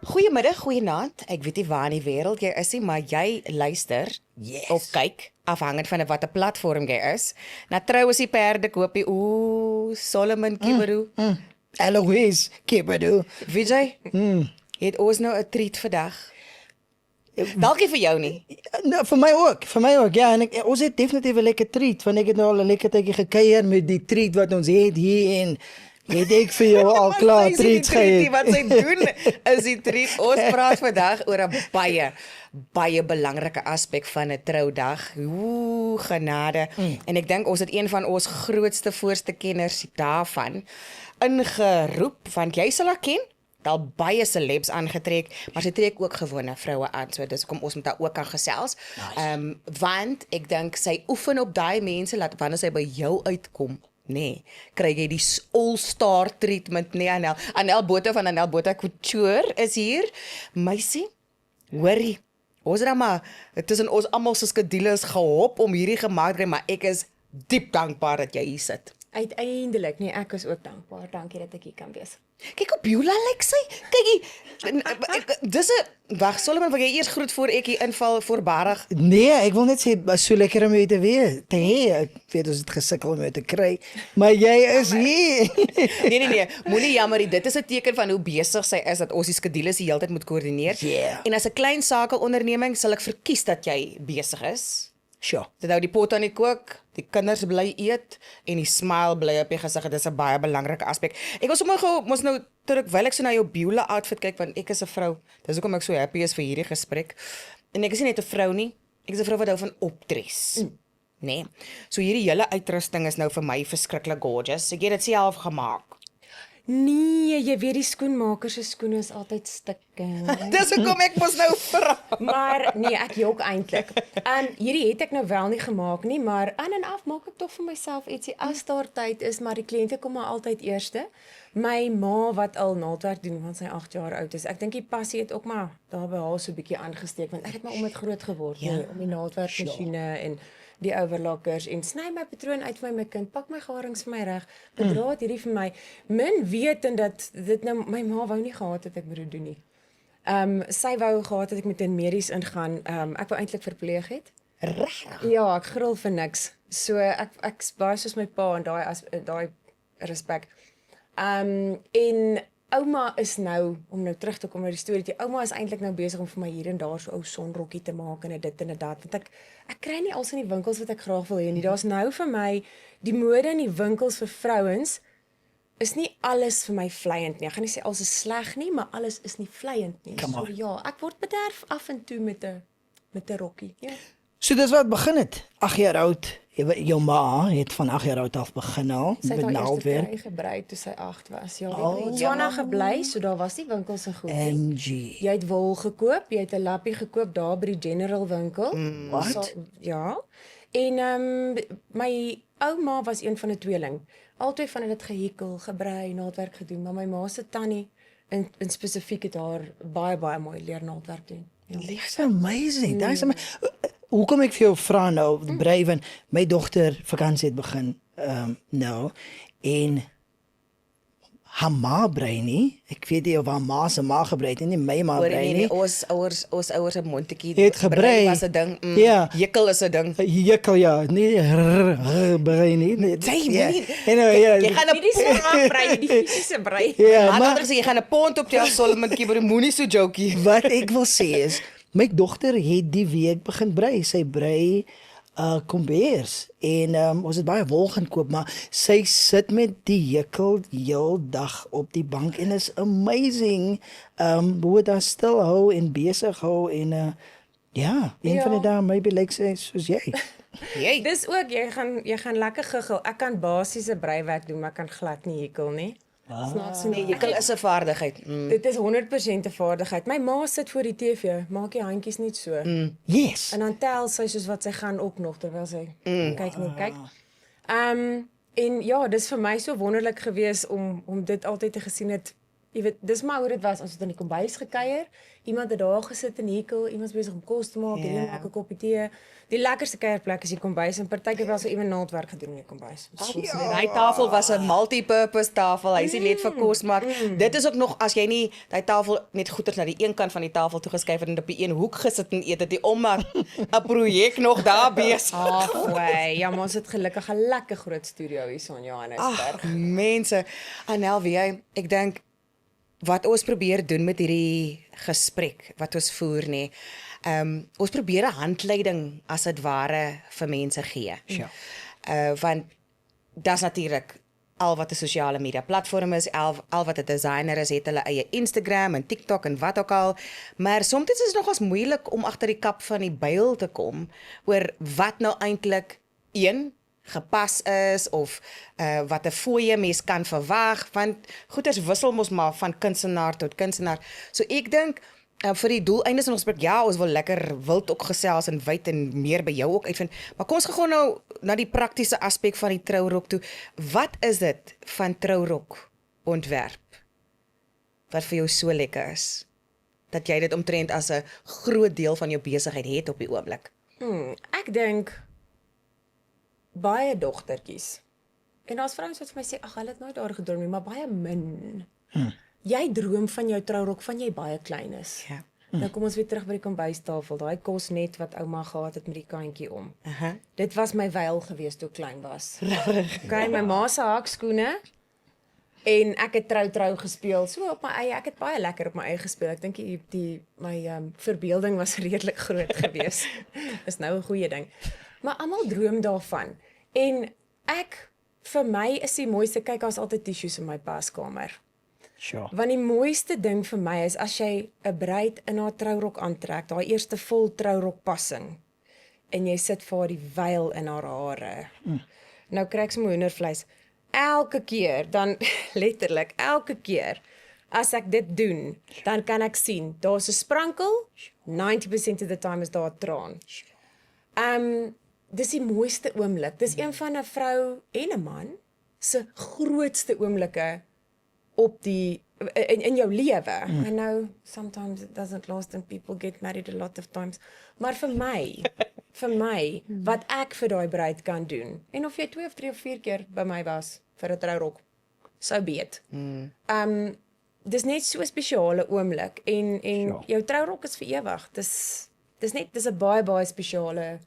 Goeiemiddag, goeienaand. Ek weet nie waar in die wêreld jy is nie, maar jy luister of kyk, afhangend van watter platform jy is. Na Troues die perdekopie, Solomon Kiberu. Eloise Kibedu. Vijay, het ons nou 'n treat vandag? Dalk nie vir jou nie. Nou, vir my ook, ja, en ons het definitief 'n lekker treat, want ek het nou al 'n lekker tydjie gekuier met die treat wat ons het hier en het ek vir jou al klaar treats gegee. Wat sy doen is die treat. Ons praat vandag oor 'n baie belangrike aspek van 'n troudag. Genade. En ek dink ons het een van ons grootste voorste kenners daarvan ingeroep, want jy sal haar ken. Al baie celebs aangetrek, maar sy trek ook gewone vroue aan, so dis kom ons met haar ook kan gesels. Nice. Want ek dink sy oefen op daai mense, laat wanneer sy by jou uitkom, nee, kry jy die all-star treatment, nee, Anel Botha van Anel Botha Couture is hier. Meisie, hoorie, ons het maar tussen ons almal se skedules gehop om hierdie gemaak te kry, maar ek is diep dankbaar dat jy hier sit. Uiteindelik, nee, ek is ook dankbaar. Dankie dat ek hier kan wees. Kyk op Beulah lyk sy. Kyk hier. Dis 'n wag, Solomon, wil jy eers groet voor ek hier inval voorbarig? Nee, ek wil net sê, so lekker om jou te weet. Ek weet ons het gesukkel om jou te kry, maar jy is hier. Nee, moenie jammer, dit is 'n teken van hoe besig sy is, dat ons die skedules die hele tyd moet koördineer. Yeah. En as 'n klein sakeonderneming sal ek verkies dat jy besig is. Sure. Dit hou die pot aan die kook, die kinders bly eet en die smile bly op die gesig. Dit is 'n baie belangrike aspek. Ek was sommer gou mos nou terwyl ek so na jou Beulah outfit kyk, want ek is 'n vrou. Dis hoekom ek so happy is vir hierdie gesprek. En ek is nie net 'n vrou nie, ek is 'n vrou wat hou van optres. Nee. So hierdie hele uitrusting is nou vir my verskriklik gorgeous. Ek het dit self gemaak. Nee, jy weet die skoenmaker se skoene is altyd stikkend. Dis hoekom ek mos nou vra. Maar nee, ek jok eintlik. Hierdie het ek nou wel nie gemaak nie, maar aan en af maak ek tog vir myself ietsie as daar tyd is, maar die kliënte kom maar altyd eerste. My ma wat al naaldwerk doen van sy 8 jaar oud is. Ek dink die passie het ook maar daar by haar so 'n bietjie aangesteek, want ek het maar om dit groot geword, nee, om die naaldwerkmasjiene en die overlockers en sny my patroon uit vir my kind, pak my garings vir my reg, bedra het hierdie vir my. Min weet en dat dit nou my ma wou nie gehad het ek moet dit doen nie. Sy wou gehad het ek met 'n medies ingaan. Ek wou eintlik verpleeg het. Reg. Ja, ek gril vir niks. So ek's baie soos my pa in daai respek. En ouma is nou, om nou terug te kom na die storie, die ouma is eintlik nou besig om vir my hier en daar so ou sonrokkie te maak en dit en dit, want ek kry nie als in die winkels wat ek graag wil hê nie. Daar's nou vir my die mode in die winkels vir vrouens is nie alles vir my vleiend nie. Ek gaan nie sê alles is sleg nie, maar alles is nie vleiend nie. So ja, ek word bederf af en toe met 'n rokkie. Ja. So dis wat begin het. 8 jaar oud. Jou ma het van 8 jaar oud af begin al Sy het met haar eerste naaldwerk. trui gebruik toe sy 8 was. Ja, Oh, in Botswana gebly, so daar was nie winkels en goed nie. NG. Jy het wol gekoop, jy het 'n lappie gekoop daar by die General winkel. Wat? Ja. En my ouma was een van 'n tweeling. Albei van hulle het gehekel, gebrei, naaldwerk gedoen, maar my ma se tannie in spesifiek het haar baie mooi leer naaldwerk doen. Ja. That's amazing. That's hoekom ek vir jou vra nou, brei, want my dogter vakansie het begin nou en haar ma brei nie. Ek weet nie of haar ma se ma gebrei het nie, my ma brei nie. Ons ouers se mondetjie Het gebrei. was 'n ding. Ja. Jekkel is 'n ding. Jekkel ja, nee, brei nie. Jy Ja. moenie. Anyway, ja. Jy gaan Nie die smaak brei, die fisiese brei. Ja, maar maar anders jy gaan 'n pond op jou Solomon Kiberu, moenie so jokie. wat ek wil sê is, my dogter het die week begin brei. Sy brei kombers en ons het baie wol gaan koop, maar sy sit met die jekkel heel dag op die bank en is amazing. Hoe dit haar stil hou en besig hou en ja, een van die dae maybe lyk sy soos jy. Jy. Dis ook jy gaan lekker giggel. Ek kan basiese breiwerk doen, maar ek kan glad nie hekel nie. Snaaks nie. Jekkel is 'n vaardigheid. Dit is 100% 'n vaardigheid. My ma sit voor die TV, maak die handjies net so. Yes. En dan tel sy soos wat sy gaan ook nog terwyl sy kyk. En ja, dis vir my so wonderlik gewees om dit altyd te gesien het Jy weet, dis maar hoe dit was. Ons het in die kombuis gekuier. Iemand het daar gesit en hekel, iemand besig om kos te maak, Ja. hierdie maak 'n koppie tee. Die lekkerste kuierplek is die kombuis en partykeer was er iemand naaldwerk gedoen in die kombuis. Daai tafel was 'n multipurpose tafel. Hy is nie net vir kos maak. Dit is ook nog as jy nie daai tafel net goeders na die een kant van die tafel toe geskuif het en op die een hoek gesit en eet dit om maar 'n projek nog daar besig. Ag, wei, ja, maar ons het gelukkig 'n lekker groot studio hier so in Johannesburg. Ag, mense, Anel, weet jy, ek dink wat ons probeer doen met hierdie gesprek wat ons voer nê. Ons probeer 'n handleiding as dit ware vir mense gee. Ja. Want dis natuurlik al wat 'n sosiale media platform is, al wat 'n designer is, het hulle eie Instagram en TikTok en wat ook al. Maar soms is dit nogals moeilik om agter die kap van die byl te kom oor wat nou eintlik gepas is of wat 'n fooie mens kan verwag, want goeders wissel mos maar van kunstenaar tot kunstenaar. So ek dink vir die doeleindes van ons gesprek, ja, ons wil lekker wild ook gesels en wyd en meer by jou ook uitvind. Maar kom ons gaan nou na die praktiese aspek van die trourok toe. Wat is dit van trourok ontwerp wat vir jou so lekker is dat jy dit omtrent as 'n groot deel van jou besigheid het op die oomblik? Ek dink baie dogtertjies. En daar's vrouens wat vir my sê, ag, hulle het nooit daar gedroom nie, maar baie min. Jy droom van jou trourok van jy baie klein is. Ja. Nou kom ons weer terug by die kombuistafel, daai kosnet wat ouma gehad het met die kantjie om. Aha. Dit was my wyl gewees toe ek klein was. Okay, my ma se hakskoene en ek het trou gespeel. So op my eie, ek het baie lekker op my eie gespeel. Ek dink my verbeelding was redelik groot gewees. Is nou 'n goeie ding. Maar almal droom daarvan. En vir my is die mooiste, kyk, daar's altyd tissues in my paskamer. Sure. Want die mooiste ding vir my is as jy 'n bruid in haar trourok aantrek, daai eerste vol trourok passing, en jy sit vir haar die wyl in haar hare. Nou kry ek sommer hoendervleis. Elke keer, dan letterlik elke keer, as ek dit doen, dan kan ek sien, daar's 'n sprankel, 90% of the time is daar 'n traan. Dis die mooiste oomblik. Dis een van 'n vrou en 'n man se grootste oomblikke op in jou lewe. I know sometimes it doesn't last and people get married a lot of times. Maar vir my, wat ek vir daai bruid kan doen. En of jy 2 of 3 of 4 keer by my was vir 'n trourok, so be it. Dis net so 'n spesiale oomblik en Sure. jou trourok is vir ewig. Dis 'n baie spesiale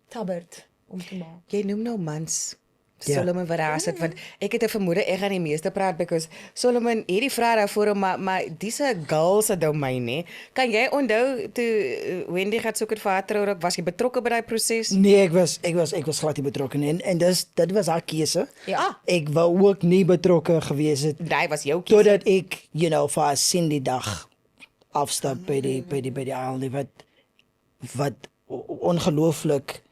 tabbert om te maak. Jy noem nou mans. Ja. Solomon wat daar sit, want ek het 'n vermoede ek gaan die meeste praat because Solomon het die vraag daarvoor hom, maar dis 'n girl se domein hè. Kan jy onthou toe Wendy gaan soek het vir haar trourok, was jy betrokke by daai proses? Nee, ek was glad nie betrokke nie. En dit was haar keuse. Ja. Ek wou ook nie betrokke gewees het Daai was jou keuse. totdat ek, vir haar sien die dag afstap by die aand wat ongelooflik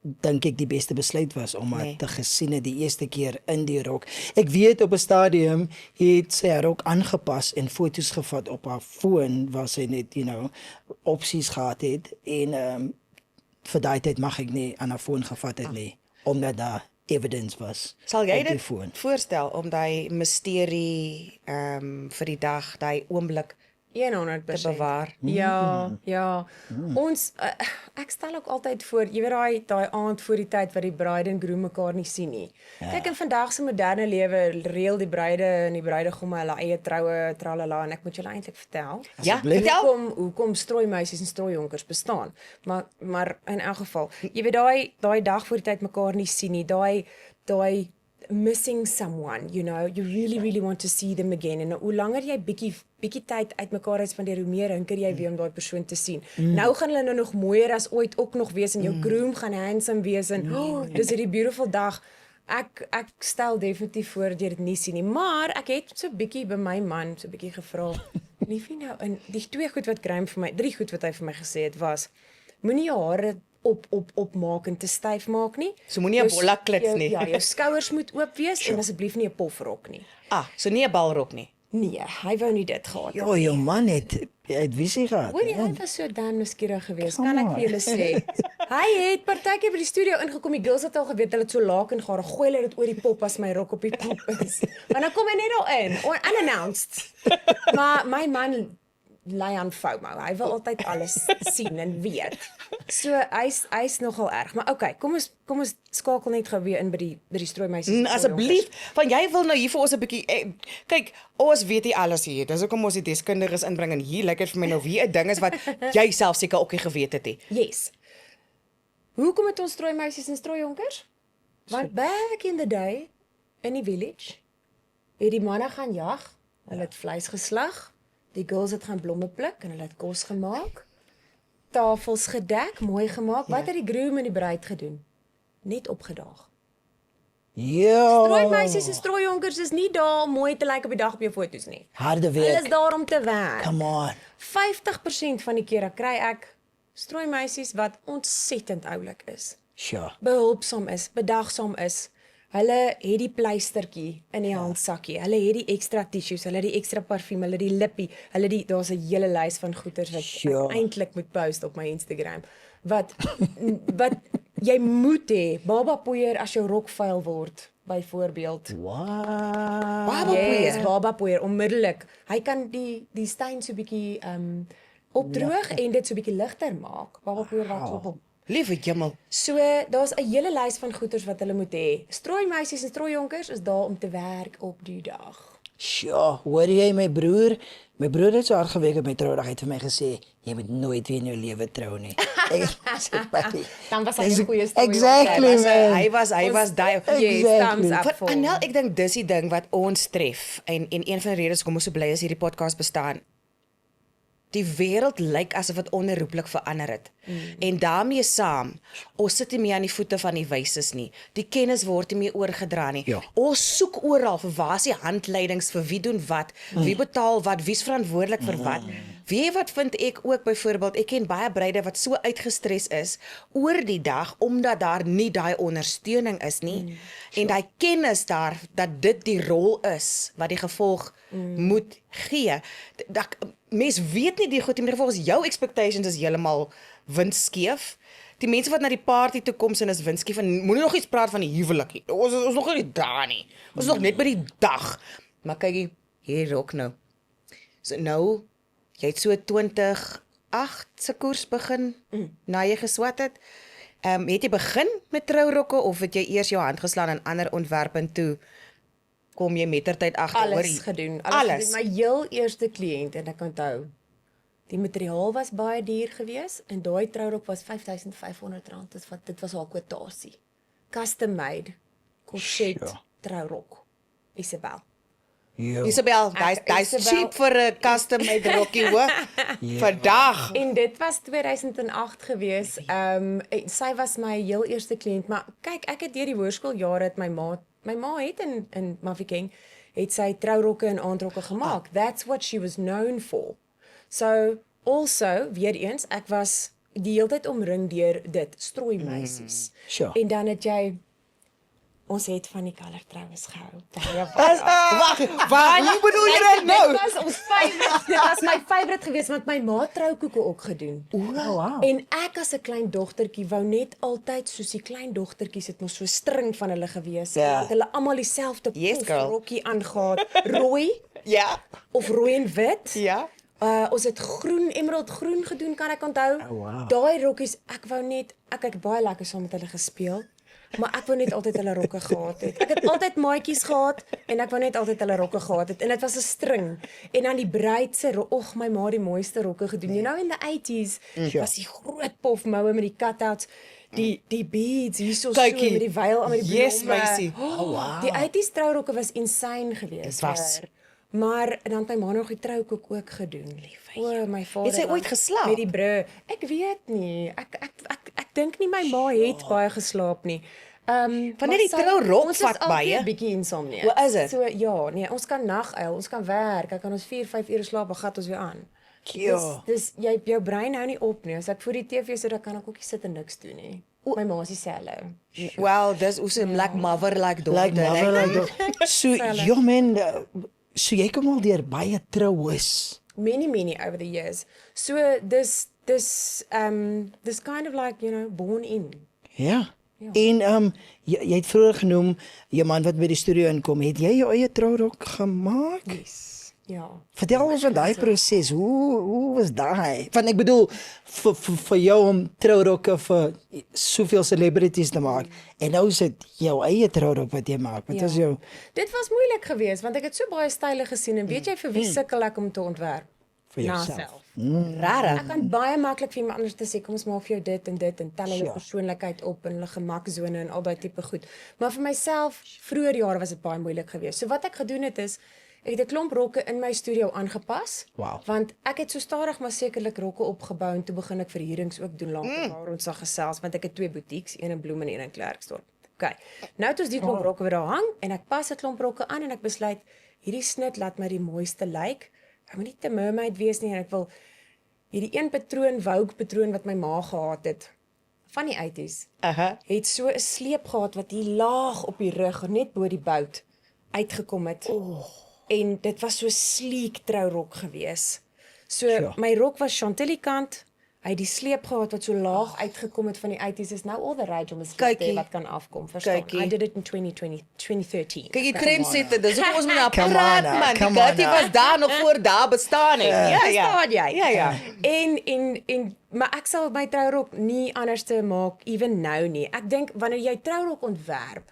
dink ek die beste besluit was om haar te gesien het die eerste keer in die rok. Ek weet op 'n stadium het sy haar rok aangepas en foto's gevat op haar foon waar sy net, opsies gehad het en vir daai tyd mag ek nie aan haar foon gevat het nie, omdat daar evidence was. Sal jy op die dit foon. voorstel om daai misterie vir die dag, daai oomblik 100% te bewaar? Ja. Ons ek stel ook altyd voor, jy weet daai aand voor die tyd wat die bruid en groom mekaar nie sien nie. Kyk, in vandag se moderne lewe reël die bruide en die bruidegomme hulle eie troue, tralala, en ek moet julle eintlik vertel. Ja, Asseblief. vertel. Hoekom strooimeisies en strooijonkers bestaan. Maar in elk geval, jy weet daai dag voor die tyd mekaar nie sien nie, daai missing someone, you really want to see them again. En hoe langer jy bietjie tyd uitmekaar uitspandeer, hoe meer hinker jy weer om daai persoon te sien. Nou gaan hulle nog mooier as ooit ook nog wees en jou groom gaan handsome wees en dis hierdie beautiful dag. Ek stel definitief voor dat jy dit nie sien nie, maar ek het so bietjie by my man so bietjie gevra. Liefie nou, en die 2 goed wat Graham vir my, 3 goed wat hy vir my gesê het was, moenie jou hare opmaak en te styf maak nie. So moenie 'n bolla klits nie. Ja, jou skouers moet oop wees en asseblief nie 'n pofrok nie. So nie 'n balrok nie. Nee, hy wou nie dit gehad het. Ja, jou man het visie gehad. Hoorie, hy hè? was so damn nuuskierig geweest, Come kan ek on. vir julle sê. Hy het partykeer by die studio ingekom, die girls het al geweet hulle het so laken gehad, gooi hulle dit oor die pop as my rok op die pop is. Maar dan kom hy net al in, unannounced. Maar my man lei aan FOMO. Hy wil altyd alles sien en weet. So hy's nogal erg. Maar okay, kom ons skakel net gou weer in by die strooimeisies. Asseblief, want jy wil nou hier vir ons 'n bietjie kyk, ons weet nie alles hier. Dis hoekom ons die deskundiges inbring en hier lyk dit vir my nou wie 'n ding is wat jy self seker ook nie geweet het nie. Yes. Hoekom het ons strooimeisies en strooijonkers? Want back in the day in die village het die manne gaan jag, hulle het vleis geslag, die girls het gaan blomme pluk en hulle het kos gemaak, tafels gedek, mooi gemaak. Wat het die groom en die bruid gedoen? Net opgedaag. Ja. Strooimeisies en strooijonkers is nie daar om mooi te lyk op die dag op jou foto's nie. Harde Hulle is werk. daar om te werk. Come on. 50% van die kere kry ek strooimeisies wat ontsettend oulik is. Sure. Behulpsaam is, bedagsaam is. Hulle het die pleistertjie in die handsakkie. Hulle het die ekstra tissues, hulle het die ekstra parfuum, hulle het die lippie, daar's 'n hele lys van goeders wat Sure. ek eintlik moet post op my Instagram. Wat jy moet hê, baba poeier as jou rok vuil word, byvoorbeeld. Wow. Baba Yes, poeier. baba poeier onmiddellik. Hy kan die steen so bietjie opdroog en dit so bietjie ligter maak. Baba poeier wat op. Liewe jemmel. So daar's 'n hele lys van goeders wat hulle moet hê. Strooimeisies en strooijonkers is daar om te werk op die dag. Sure, hoor jy my broer? My broer het so hard gewerk op my troudag, hy het vir my gesê, jy moet nooit weer in jou lewe trou nie. Ek sê, "Papi." Dan was hy 'n goeie strooijonker. Exactly, man. Hy was daai Yes, Exactly. thumbs up Wat vir Anel, hom. ek dink dis die ding wat ons tref en een van die redes hoekom ons so bly is hierdie podcast bestaan. Die wêreld lyk asof dit onherroepelik verander het. En daarmee saam, ons sit nie meer aan die voete van die wyses nie. Die kennis word nie meer oorgedra nie. Ja. Ons soek oral vir waar is die handleidings vir wie doen wat, wie betaal wat, wie's verantwoordelik vir wat. Weet jy wat vind ek ook byvoorbeeld, ek ken baie bruide wat so uitgestres is oor die dag omdat daar nie daai ondersteuning is nie en daai kennis daar dat dit die rol is wat die gevolg moet gee. Mens weet nie die goed nie, maar volgens jou expectations is heeltemal windskeef. Die mense wat na die party toe kom sin is windskeef en moenie nog iets praat van die huwelik nie. Ons is nog nie daar nie. Ons is nog net by die dag. Maar kyk hier ook nou. So nou jy het so 2008 se koers begin na jy geswat het. Het jy begin met trourokke of het jy eers jou hand geslaan aan ander ontwerpe en toe kom jy mettertyd agter oor Alles gedoen. Gedoen. My heel eerste kliënt en ek onthou, die materiaal was baie duur geweest en daai trourok was R5,500. Dit was haar kwotasie. Custom made corset trourok. Isabel. Ja. Isabel, hy's Isabel- cheap vir 'n custom made rokkie hoor. Vandag. En dit was 2008 gewees. En sy was my heel eerste kliënt, maar kyk, ek het deur die hoërskooljare het my ma het in Mafeking het sy trourokke en aandrokke gemaak. That's what she was known for. So also weer eens, ek was die hele tyd omring deur dit strooimeisies. Sure. En dan het jy ons het van die color troues gehou. Wag, hoe bedoel jy dit nou? Dit was ons favourite. Dit was my favourite geweest want my ma het troukoeke ook gedoen. Wow. En ek as 'n klein dogtertjie wou net altyd soos die klein dogtertjies het mos so string van hulle gewees. Ja. Het hulle almal dieselfde Yes, girl. rokkie aangetree, rooi Ja. of rooi en wit. Ja. Ons het groen, emerald groen gedoen, kan ek onthou. wow. Daai rokkies, ek het baie lekker saam met hulle gespeel. Maar ek wou net altyd hulle rokke gehad het. Ek het altyd maatjies gehad en ek wou net altyd hulle rokke gehad het. En dit was 'n string. En dan die bruid se my ma het die mooiste rokke gedoen. You know in the 80s was die groot pofmoue met die cutouts, die beads hierso so Kykie. met die wyl met die Yes, blomme. meisie. Die 80s trourokke was insane geweest. Dit was. hoor. Maar dan het my ma nog die troukoek ook gedoen, lief. O, my vader. Het sy dan ooit geslaap? Met die brûe. Ek weet nie. Ek dink nie my ma het baie geslaap nie. Wanneer die trourok ons vat is altyd baie. bietjie insomnie. Hoe is dit? So ja, nee, ons kan naguil, ons kan werk. Ek kan ons 4-5 ure slaap, dan gaan ons weer aan. Ja. Dis jou brein hou nie op nie. As ek voor die TV sit, dan kan ek ook nie sit en niks doen nie. My ma is dieselfde. Well, dis hoe se like mother like daughter. Like mother, like dog. So, ja man, So jy kom al deur baie troues. Many over the years. So dis kind of like, born in. Ja. En jy het vroeër genoem jou man wat by die studio inkom, het jy jou eie trourok gemaak? Yes. Ja. Vertel ons van daai proses. Hoe was daai? Want ek bedoel vir jou om trourokke vir soveel celebrities te maak. En nou is dit jou eie trourok wat jy maak. Wat is jou Dit was moeilik geweest want ek het so baie style gesien en weet jy vir wie sukkel ek om te ontwerp? vir jouself? Naself. Rare. Ek kan baie maklik vir iemand anders te sê kom ons maak vir jou dit en tel hulle Ja. persoonlikheid op en hulle gemaksone en al daai tipe goed. Maar vir myself vroeër jare was dit baie moeilik geweest. So wat ek gedoen het is ek het 'n klomp rokke in my studio aangepas. Wow. Want ek het so stadig maar sekerlik rokke opgebou en toe begin ek verhuurings ook doen later waar ons sal gesels want ek het 2 boutiques, een in Bloem en een in Klerksdorp. OK. Nou het ons die klomp rokke wat daar hang en ek pas 'n klomp rokke aan en ek besluit hierdie snit laat my die mooiste lyk. Ek moet nie te mermaid wees nie en ek wil hierdie een patroon, Vogue patroon wat my ma gehad het van die 80s. Het so 'n sleep gehad wat hier laag op die rug net bo die bout uitgekom het. En dit was so sleek trourok gewees. So my rok was chantilly kant. Hy het die sleep gehad wat so laag uitgekom het van die 80s is nou all the rage om 'n sleep wat kan afkom. Verstaan? Kykie. I did it in 2013. Kyk, die trendsetter, dis hoekom ons moet nou Come praat on, man. Die come on Gertie now. was daar nog voor daar bestaan het. Verstaan jy? Ja. En maar ek sal my trourok nie anders te maak ewen nou nie. Ek dink wanneer jy trourok ontwerp,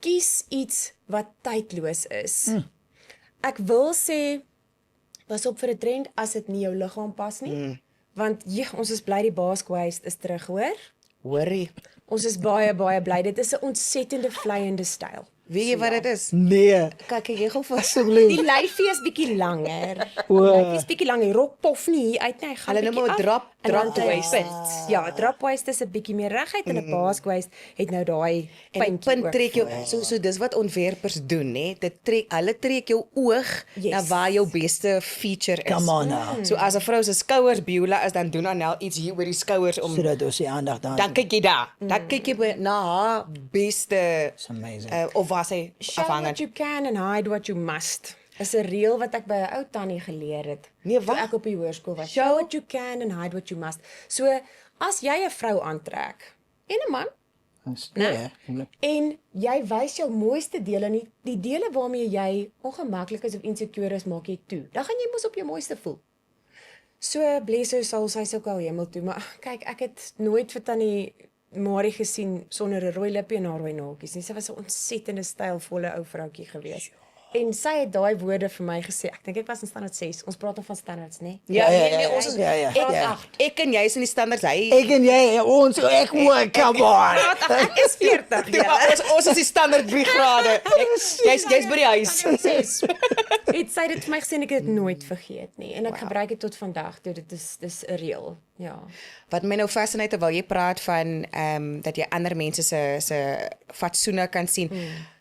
kies iets wat tydloos is. Ek wil sê pas op vir 'n trend as dit nie jou liggaam pas nie. Want ons is bly die basque waist is terug, hoor? Hoorie. Ons is baie bly. Dit is 'n ontsettende vleiende styl. Weet jy wat dit is? Nee, Kyk, jy gou vir asseblief. Die lyfie is bietjie langer. Die O. lyfie is bietjie lang. Die rok pof nie hier uit nie. Hy gaan Hulle noem bietjie hom 'n af, en dan drop het hy 'n waist. punt. Ja, 'n drop waist is 'n bietjie meer reguit en 'n basque waist het nou daai En die puntjie punt ook. trek jou so dis wat ontwerpers doen, hè. Hulle trek jou oog Yes. na waar jou beste feature is. Come on now. So as 'n vrou se skouers Beulah is, dan doen Anel iets hier oor die skouers om Sodat ons die aandag daar. dan kyk jy daar. Dan kyk jy na haar beste It's amazing. of was hy Show what afhangend. you can and hide what you must. Is 'n reël wat ek by 'n ou tannie geleer het. Nee, Toe wat? ek op die hoërskool was. Show Show what you can and hide what you must. So as jy 'n vrou aantrek en 'n man Nee. en jy wys jou mooiste dele nie, die dele waarmee jy ongemaklik is of insecure is, maak jy toe. Dan gaan jy mos op jou mooiste voel. So bless her soul, sy is ook al hemel toe, maar kyk, ek het nooit vir tannie Marie gesien sonder 'n rooi lippie en haar rooi naaltjies nie. Sy was 'n ontsettende stylvolle ou vroutjie gewees. En sy het daai woorde vir my gesê. Ek dink ek was in standaard 6. Ons praat dan van standaards, né? Ja, nee, ons is ja. Ek en jy is in die standaards hy. Ek en jy, ons, ek ook, come on. Ek is 40. Ja, ons is die standaard 3 grade. Jy's by die huis. Het sy dit vir my gesê en ek het dit nooit vergeet nie. En ek gebruik dit tot vandag. Dit is 'n reël. Ja. Wat my nou fascineer terwyl jy praat van dat jy ander mense se fatsoene kan sien.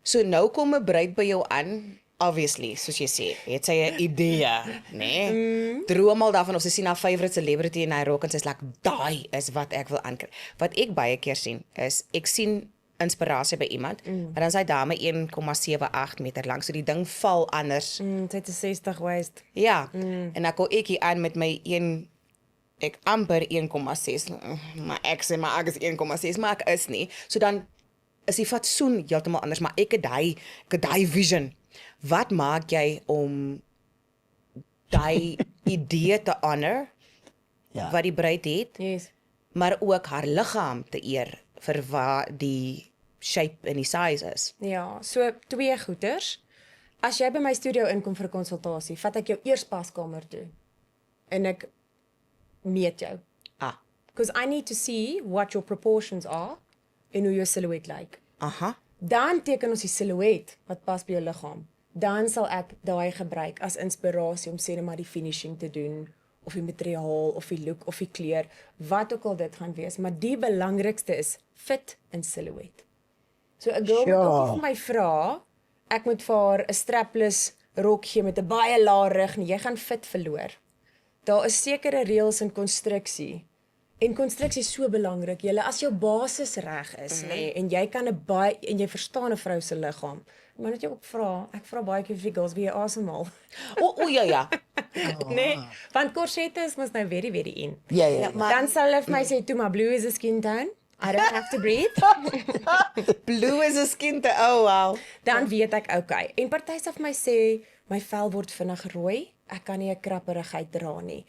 So nou kom 'n bruid by jou aan. Obviously, soos jy sê, het sy 'n idee, né? Droom al daarvan of sy sien haar favourite celebrity in hy rok en sy's like, daai is wat ek wil aankry. Wat ek baie keer sien is ek sien inspirasie by iemand, maar dan is hy dame 1,78 meter lank, so die ding val anders. Sy het 'n 60 waist. Ja, en dan kom ek hier aan met my ek amper 1,6, maar ek sê maar ek is 1,6, maar ek is nie. So dan is die fatsoen heeltemal anders, maar ek het daai vision. Wat maak jy om daai idee te honor Ja. wat die bruid het, Yes. maar ook haar liggaam te eer vir wat die shape en die size is? Ja, so 2 goeters. As jy by my studio inkom vir 'n konsultasie, vat ek jou eers paskamer toe en ek meet jou. Ah, Because I need to see what your proportions are en hoe jou silhouet lyk. aha. Dan teken ons die silhouet wat pas by jou liggaam. Dan sal ek daai gebruik as inspirasie om sê net maar die finishing te doen of die materiaal of die look of die kleur, wat ook al dit gaan wees, maar die belangrikste is fit en silhouet. So 'n girl moet ook nie vir my vra, ek moet vir haar 'n strapless rok gee met 'n baie lae rug nie, jy gaan fit verloor. Daar is sekere reëls in konstruksie En konstruksie is so belangrik. Julle as jou basis reg is, nê, en jy kan 'n baie en jy verstaan 'n vrou se liggaam. Maar net jy ook vra, ek vra baie keer vir die girls wie jy asemhaal. O ja. Nee, want korsette is mos nou very in. Ja. Dan sal hulle vir my sê, "Toe maar blue is a skin tone. I don't have to breathe." Blue is 'n skin tone. Oh wow. Dan weet ek okay. En party sal vir my sê, "My vel word vinnig rooi. Ek kan nie 'n krapperigheid dra nie.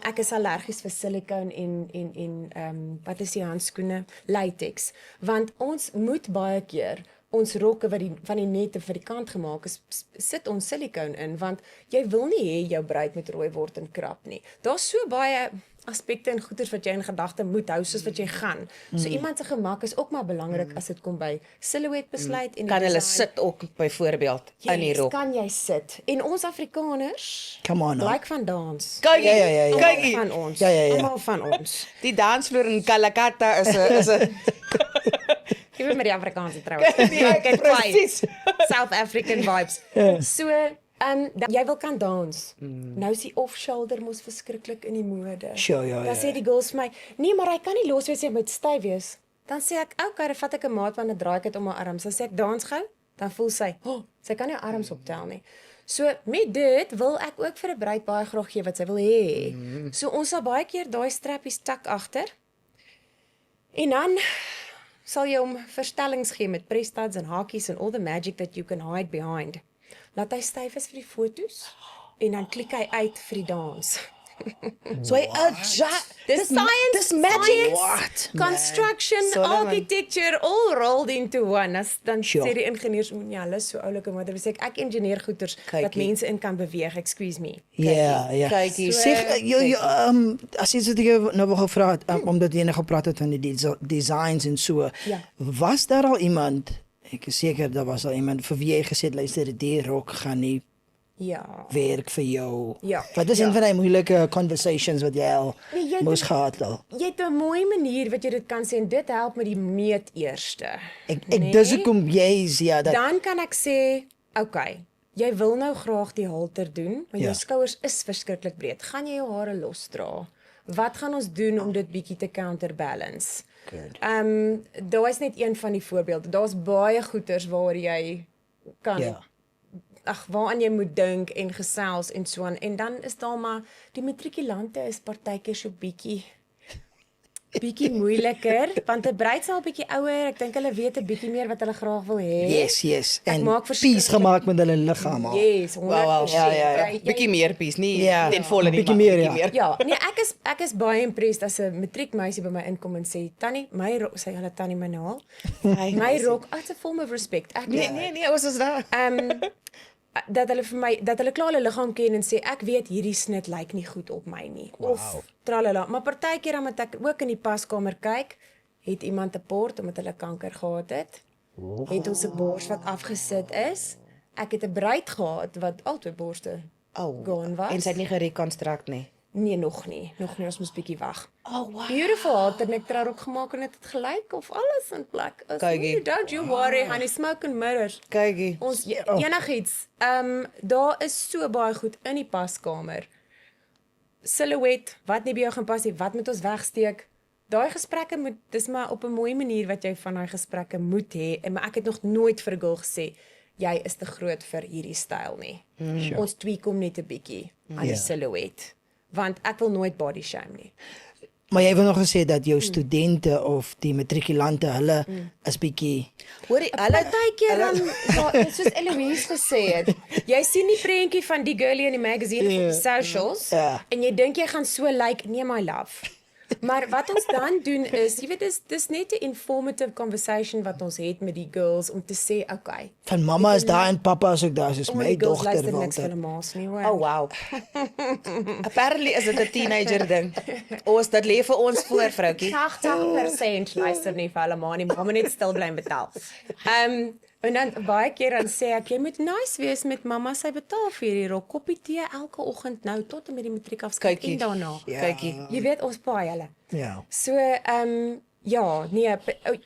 Ek is allergies vir silikoon en wat is die handskoene? Latex. Want ons moet baie keer ons rokke wat van die nette vir die kant gemaak is, sit ons silikoon in, want jy wil nie hê jou bruid moet rooi word en krap nie. Daar's so baie aspekte en goeders wat jy in gedagte moet hou soos wat jy gaan. So iemand se gemak is ook maar belangrik as dit kom by silhouet besluit en Kan hulle design. sit ook byvoorbeeld in die rok? Kan jy sit? En ons Afrikaners Come on now. blyk van dans. Kyk, Ja. kyk Almal van ons. Ja. Almal van ons. die dansvloer in Calcutta is 'n Jy weet met die Afrikaanse trouwens. presies. South African vibes. So, jy wil kan dans. Nou is die off-shoulder mos verskriklik in die mode. Sure, ja. Dan sê die girls vir my, "Nee, maar hy kan nie los wees, hy moet styf wees." Dan sê ek, "Okay, dan vat ek 'n maatband en draai ek dit om haar arms." Dan sê ek, "Dans gou." Dan voel sy, "Oh, sy kan nie haar arms optel nie." So met dit wil ek ook vir 'n bruid baie graag gee wat sy wil hê. So ons sal baie keer daai strappies tak agter. En dan sal jy hom verstellings gee met press studs en hakies en all the magic that you can hide behind. Laat hy styf is vir die fotos en dan klik hy uit vir die dans. So hy adjust. Dis science, Dis magic. science, construction, Solomon. architecture, all rolled into one. Dan Sure. sê die ingenieurs, ja, hulle is so oulike mode. Sê ek engineer goeders wat Kykie. mense in kan beweeg. Excuse me. Ja. Kyk hier. Zeg, as jy dit nou wil gevra het, omdat jy nou gepraat het van die designs en so, Ja. was daar al iemand, ek is seker daar was al iemand vir wie jy gesê het, luister, die rok gaan nie Ja. werk vir jou. Ja, Wat is ja. een van die moeilike conversations wat jy al Nee, jy moes het- gehad al? Jy het 'n mooi manier wat jy dit kan sê en dit help met die meet eerste. Ek Nee. dis hoekom jy ja dat Dan kan ek sê, okay, jy wil nou graag die halter doen, maar Ja. jou skouers is verskriklik breed. Gaan jy jou hare losdra? Wat gaan ons doen om dit bietjie te counterbalance? Good. Daar is net een van die voorbeelde. Daar's baie goeters waar jy kan Ja. waaraan jy moet dink en gesels en so aan. En dan is daar maar die matrikulante is partykeer so bietjie moeiliker, want 'n bruid sal bietjie ouer, ek dink hulle weet 'n bietjie meer wat hulle graag wil hê. Yes. Ek En maak peace verskriklik- gemaak met hulle liggaam al. Yes, 100%. Ja. Jy- Bietjie meer pies, nie Ja. ten volle nie, Bietjie maar meer, bietjie ja. meer. Ja, nee, ek is baie impressed as 'n matriekmeisie by my inkom en sê, "Tannie, my rok," sê hulle Tannie my nou al. My rok, it's a form of respect. Ek Nee, ons is daar. dat hulle vir my dat hulle klaar hulle liggaam ken en sê ek weet hierdie snit lyk nie goed op my nie of tralala, maar partykeer dan moet ek ook in die paskamer kyk, het iemand 'n port omdat hulle kanker gehad het. Het ons 'n bors wat afgesit is. Ek het 'n bruid gehad wat albei borste gone was. En sy het nie gereconstruct nie. Nee, nog nie, ons moes bietjie wag. Oh wow. Beautiful halter en ek trou gemaak en dit het gelyk of alles in plek is. Kykie. Nee, don't you worry, honey, smoke and mirrors. Kykie. Ons enigiets. Daar is so baie goed in die paskamer. Silhouet, wat nie by jou gaan pas nie, wat moet ons wegsteek? Daai gesprekke moet dis maar op 'n mooi manier wat jy van daai gesprekke moet hê. En maar ek het nog nooit vir 'n girl gesê jy is te groot vir hierdie styl nie. Ons tweak hom net 'n bietjie aan die Ja. silhouet. Want ek wil nooit body shame nie. Maar jy wil nog gesê dat jou studente of die matrikulante hulle is bietjie Hoorie, Partykeer dan soos Eloise gesê het, jy sien die prentjie van die girlie in die magazine op die socials Ja. en jy dink jy gaan so lyk, nee my love. Maar wat ons dan doen is, jy weet dis net 'n informative conversation wat ons het met die girls om te sê, okay, van mamma is daar en pappa is ook daar soos omdat my die girls dogter luister wil niks vir dit. hulle ma's nie hoor. Oh wow. Apparently is dit 'n teenager ding. Ons dit lê vir ons voor, vroutjie. 80% luister nie vir hulle ma nie, maar moet net stil bly en betaal. En dan baie keer dan sê ek jy moet nice wees met mamma, sy betaal vir hierdie rok, koppie tee elke oggend nou tot en met die matriekafskeid Kykie. en daarna. Ja. Kykie. Jy weet ons paai hulle. Ja. So ja, nee,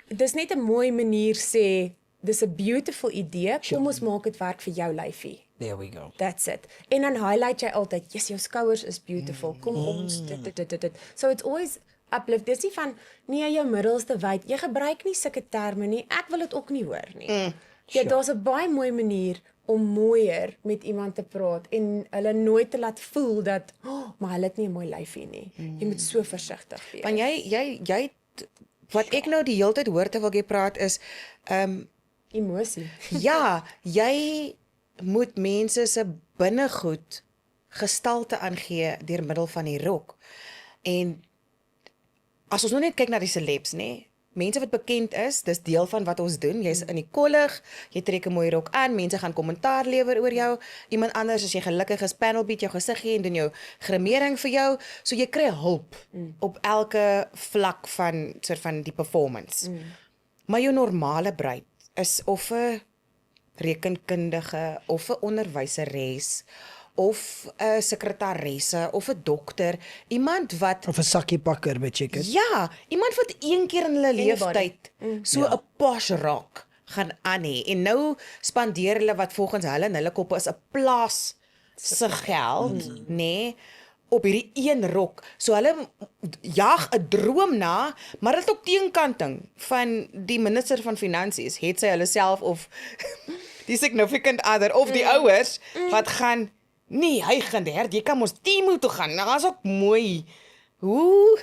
dis net 'n mooi manier sê dis 'n beautiful idee. Kom ons maak dit werk vir jou lyfie. There we go. That's it. En dan highlight jy altyd, yes, jou skouers is beautiful. Kom ons dit. So it's always uplift. Dis nie van nee, jou middelste wyd. Jy gebruik nie sulke terme nie. Ek wil dit ook nie hoor nie. Ja, daar's 'n baie mooi manier om mooier met iemand te praat en hulle nooit te laat voel dat, maar hulle het nie 'n mooi lyfie nie. Jy moet so versigtig wees. Want jy wat ek nou die hele tyd hoor terwyl jy praat is Emosie. ja, jy moet mense se binnegoed gestalte aangee deur middel van die rok. En as ons nou net kyk na die celebs, nê? Mense wat bekend is, dis deel van wat ons doen. Jy's in die kollig, jy trek 'n mooi rok aan, mense gaan kommentaar lewer oor jou. Iemand anders as jy gelukkig is, panel bied jou gesig gee en doen jou grimering vir jou. So jy kry hulp op elke vlak van soort van die performance. Maar jou normale bruid is of 'n rekenkundige of 'n onderwyseres of 'n sekretaresse of 'n dokter, iemand wat Of 'n sakkiepakker by Checkers. ja, iemand wat een keer in hulle Anybody. lewenstyd so 'n posh rok gaan aan hê en nou spandeer hulle wat volgens hulle in hulle koppe is 'n plaas se geld, nê, op hierdie een rok. So hulle jag 'n droom na, maar dit is ook teenkanting van die minister van finansies, het sy hulle self of die significant other of die ouers wat gaan nee, hy gaan daar, jy kan mos Timo toe gaan. Nou is ook mooi. Hoe?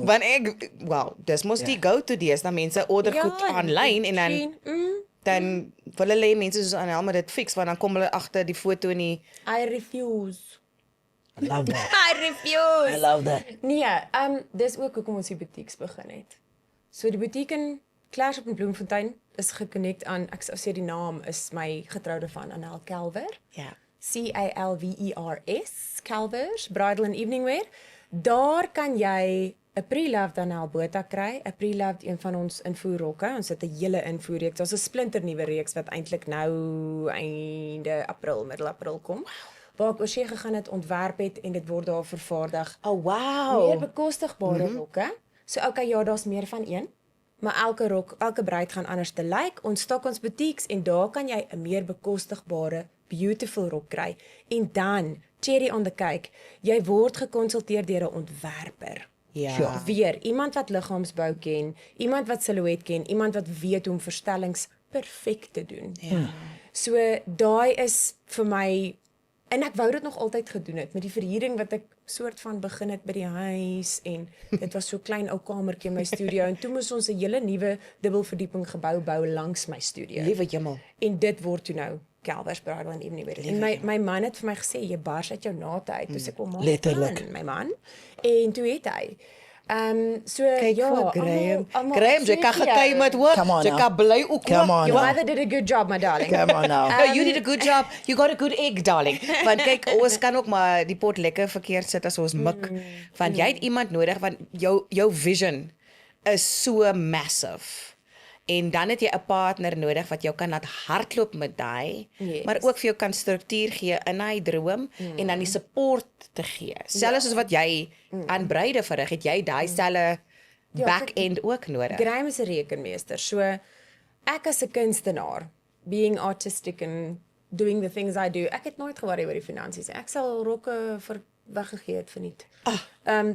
Want ek, well, dis mos die go-to days, dan mense order goed aanlyn en dan wil hulle hê mense soos Anel maar dit fix, want dan kom hulle agter die foto in die I refuse. I love that. I refuse. I love that. Nee, dis ook hoekom ons die boutiques begin het. So die boutique in Klerksdorp en Bloemfontein is gekonnekt aan, ek sou sê die naam is my getroude van Anel Kelwer. ja. Calvers, Calvers, Bridal and Evening Wear. Daar kan jy 'n pre-loved Anel Botha kry, 'n pre-loved een van ons invoerrokke. Ons het 'n hele invoerreeks. Daar's 'n splinternuwe reeks wat eintlik nou einde April, middel April kom. Waar ek oorsee gegaan het, ontwerp het en dit word daar vervaardig. Oh wow. Meer bekostigbare rokke. So okay, ja, daar's meer van een. Maar elke rok, elke bruid gaan anders te lyk. Ons stak ons boutiques en daar kan jy 'n meer bekostigbare beautiful rok kry. En dan, cherry on the cake, jy word gekonsulteer deur 'n ontwerper. Ja. Sure. Weer, iemand wat liggaamsbou ken, iemand wat silhouet ken, iemand wat weet hoe om verstellings perfek te doen. Ja. So daai is vir my, en ek wou dit nog altyd gedoen het met die verhuuring wat ek soort van begin het by die huis en dit was so klein ou kamertjie in my studio en toe moes ons 'n hele nuwe dubbelverdieping gebou bou langs my studio. Liewe jemmel. En dit word toe nou Calvers Bridal and Evening Wear. En my man het vir my gesê jy bars uit jou nate uit. Toe sê ek, "Maar Letterlik. my man." En toe het hy. So Kyk ja, vir Graham. almal Graham, jy kan gekyk met hoor. Come on Jy now. kan bly ook. Come on Your now. mother did a good job, my darling. Come on now. No, you did a good job. You got a good egg, darling. Want kyk, ons kan ook maar die pot lekker verkeerd sit as ons mik. Want jy het iemand nodig want jou vision is so massive. En dan het jy 'n partner nodig wat jou kan laat hardloop met daai, Yes. maar ook vir jou kan struktuur gee in hy droom en dan die support te gee. Selfs soos wat jy aan bruide verrig, het jy daai selfe back-end ook nodig. Graham is 'n rekenmeester. So ek as 'n kunstenaar, being artistic and doing the things I do, ek het nooit ge-worry oor die finansies. Ek sal rokke vir weggegee het verniet.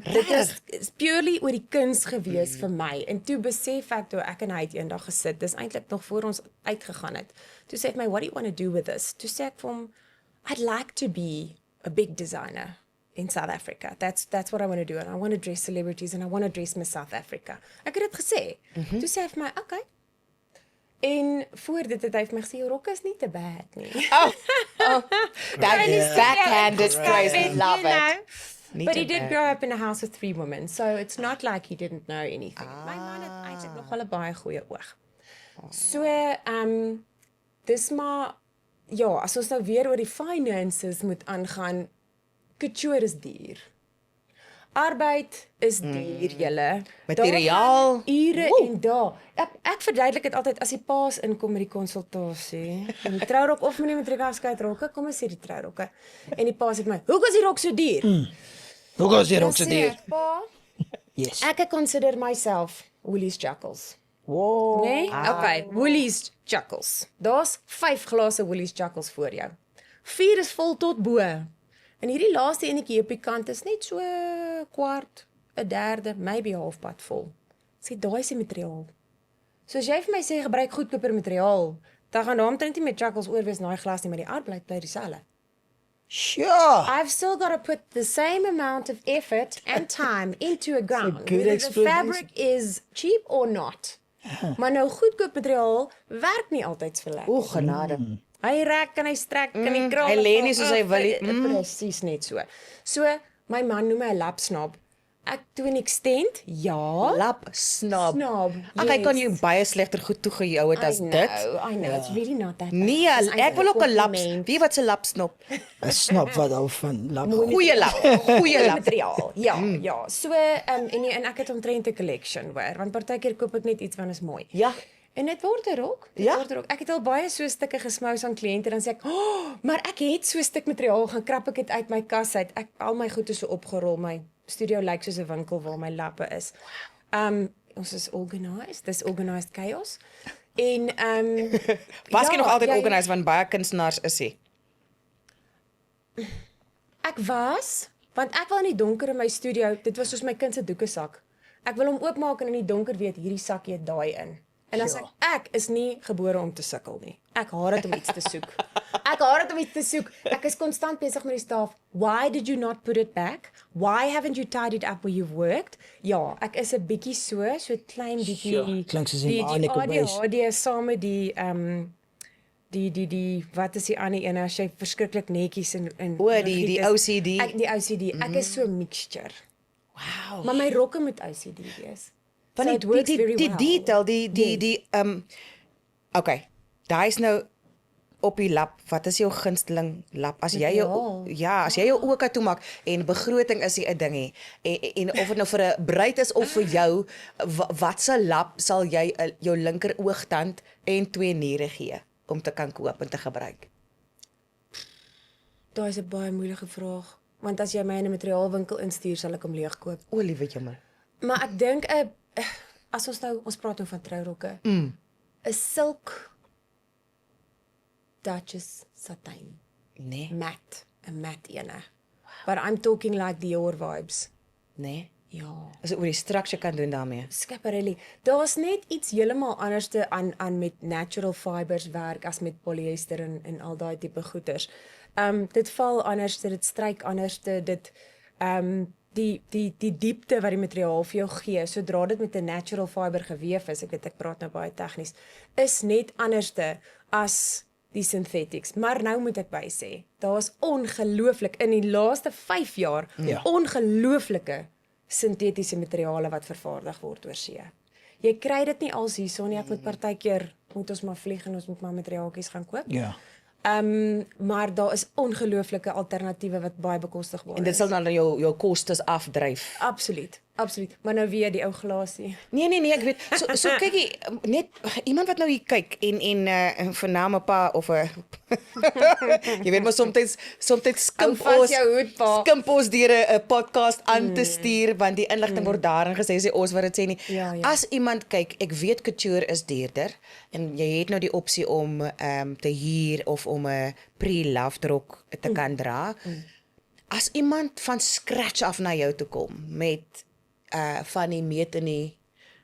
Dit is purely oor die kuns gewees vir my. En toe besef ek toe ek en hy het eendag gesit, dis eintlik nog voor ons uitgegaan het. Toe sê hy my, "What do you want to do with this?" Toe sê ek vir hom, "I'd like to be a big designer in South Africa. That's what I want to do. And I want to dress celebrities and I want to dress Miss South Africa." Ek het dit gesê. Toe sê hy vir my, "Okay." En voor dit het hy vir my gesê, "Jou rokke is nie te bad nie." That is backhanded praise. Love it. But he did grow up in a house with 3 women, so it's not like he didn't know anything. My man het eintlik nog wel 'n baie goeie oog. So, dis maar, ja, as ons nou weer oor die finances moet aangaan, couture is duur. Arbeid is duur, julle. Materiaal. Daar gaan ure en dae. Ek verduidelik dit altyd as die paas inkom met die konsultasie. En die trourok of meneer met afskeidrokke, kom ons sê die trourokke. En die pa sê vir my, "Hoekom is die rok so duur?" Hoe gaan jy Dan ook so sê duur? ek, "Pa, Yes. ek consider myself Woolies Jackals." Wow. Nee? Okay, Woolies Jackals. Daar's 5 glase Woolies Jackals voor jou. 4 is vol tot bo. En hierdie laaste enetjie op die kant is net so kwart 'n derde, maybe halfpad vol. Sê daai is die materiaal. So as jy vir my sê gebruik goedkoper materiaal, dan gaan daar omtrent nie met chuckles oor wees in daai glas nie, maar die arbeid bly dieselfde. Sure. I've still got to put the same amount of effort and time into a gown, good whether the explanation. fabric is cheap or not. Maar nou goedkoop materiaal werk nie altyd vir lekker. O, genade. Hy rek en hy strek en die krale. hy lê nie soos hy wil nie. Presies net so. So my man noem my 'n lapsnob. Ek doen 'n extent, ja. Lap snap. Snap, Ag, hy kan yes. jou baie slegter goed toegehou het as dit. I know, it's really not that bad. Nee, Dis ek eintlik wil ook 'n lap. compliment. Wie wat se lap snap? Ek snap wat al van lap. Goeie lap. Goeie lap. materiaal. Ja, ja. So en ek het omtrent 'n collection hoor, want partykeer koop ek net iets want is mooi. Ja. En dit word 'n rok. Dit Ja. word 'n rok. Ek het al baie so stukke gesmous aan kliënte dan sê ek, "Oh, maar ek het so 'n stuk materiaal, gaan krap ek dit uit my kas uit. Ek al my goed is so opgerol. My studio lyk soos 'n winkel waar my lappe is." Ons is organised. Dis organized chaos. En Was jy nog altyd jy- organiseer want baie kunstenaars is hy. Ek was, want ek wil in die donker in my studio, dit was soos my kind se doekesak. Ek wil hom oopmaak en in die donker weet hierdie sakkie het daai in. En dan sê ek is nie gebore om te sukkel nie. Ek haat dit om iets te soek. Ek haat dit om iets te soek. Ek is konstant besig met die staf. Why did you not put it back? Why haven't you tied it up where you've worked? Ja, ek is 'n bietjie so klein bietjie. Klink soos die die Anneke Buys. ADHD saam met die wat is die ander een as jy verskriklik netjies en O, die is. OCD. Die OCD. Ek is so 'n mixture. Wow. Maar my rokke moet OCD wees. Van So it works very die well. detail, die okay. Daai is nou op die lap. Wat is jou gunsteling lap? As jy jou Materiaal. as jy jou oë kan toemaak en begroting is nie 'n ding nie. En of dit nou vir 'n bruid is of vir jou, wat se lap sal jy jou linker oogtand en 2 niere gee om te kan koop en te gebruik? Daai is 'n baie moeilike vraag, want as jy my in 'n materiaalwinkel instuur, sal ek hom leeg koop. O, liewe jemmel. Maar ek dink as ons praat nou van trourokke. 'n silk Duchess satijn. Nee, Matte, 'n matte ene. But I'm talking like Dior vibes. nee. Ja. As jy oor die structure kan doen daarmee. Skipperelli. Daar's net iets heeltemal anderste aan met natural fibers werk as met polyester en al daai tipe goeders. Dit val anderste, dit stryk anderste, dit die diepte wat die materiaal vir jou gee, sodra dit met 'n natural fiber gewewe is, ek praat nou baie tegnies, is net anderste as die synthetics. Maar nou moet ek by sê, daar's ongelooflik in die laaste 5 jaar ongelooflike sintetiese materiale wat vervaardig word oor see. Jy kry dit nie als hierso nie, ek moet partykeer moet ons maar vlieg en ons moet maar materiaaltjies gaan koop. Ja. Maar daar is ongelooflike alternatiewe wat baie bekostigbaar En dit is. sal dan jou kostes afdryf. Absoluut, absoluut. Maar nou weer die ou glasie. Nee, ek weet. So kykie, net iemand wat nou hier kyk en vername pa of 'n jy weet maar soms skimp Hou vas ons jou hoed, pa. skimp ons deur 'n podcast aan te stuur want die inligting word daarin gesê sê ons wat dit sê nie. Ja. As iemand kyk, ek weet couture is duurder en jy het nou die opsie om te huur of om 'n pre-loved rok te kan dra. As iemand van scratch af na jou toe kom met van die meet in die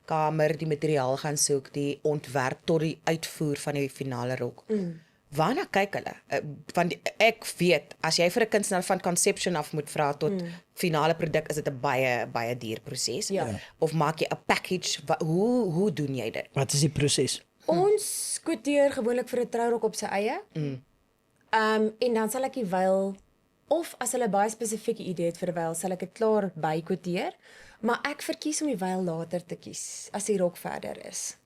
kamer, die materiaal gaan soek, die ontwerp tot die uitvoer van die finale rok. Waarna kyk hulle? Want ek weet, as jy vir 'n kunstenaar van conception af moet vra tot finale produk, is dit 'n baie duur proses. Ja. Of maak jy 'n package? Hoe doen jy dit? Wat is die proses? Ons kwoteer gewoonlik vir 'n trourok op sy eie. En dan sal ek die wyl of as hulle baie spesifieke idee het vir 'n wyl, sal ek dit klaar bykwoteer, maar ek verkies om die wyl later te kies as die rok verder is.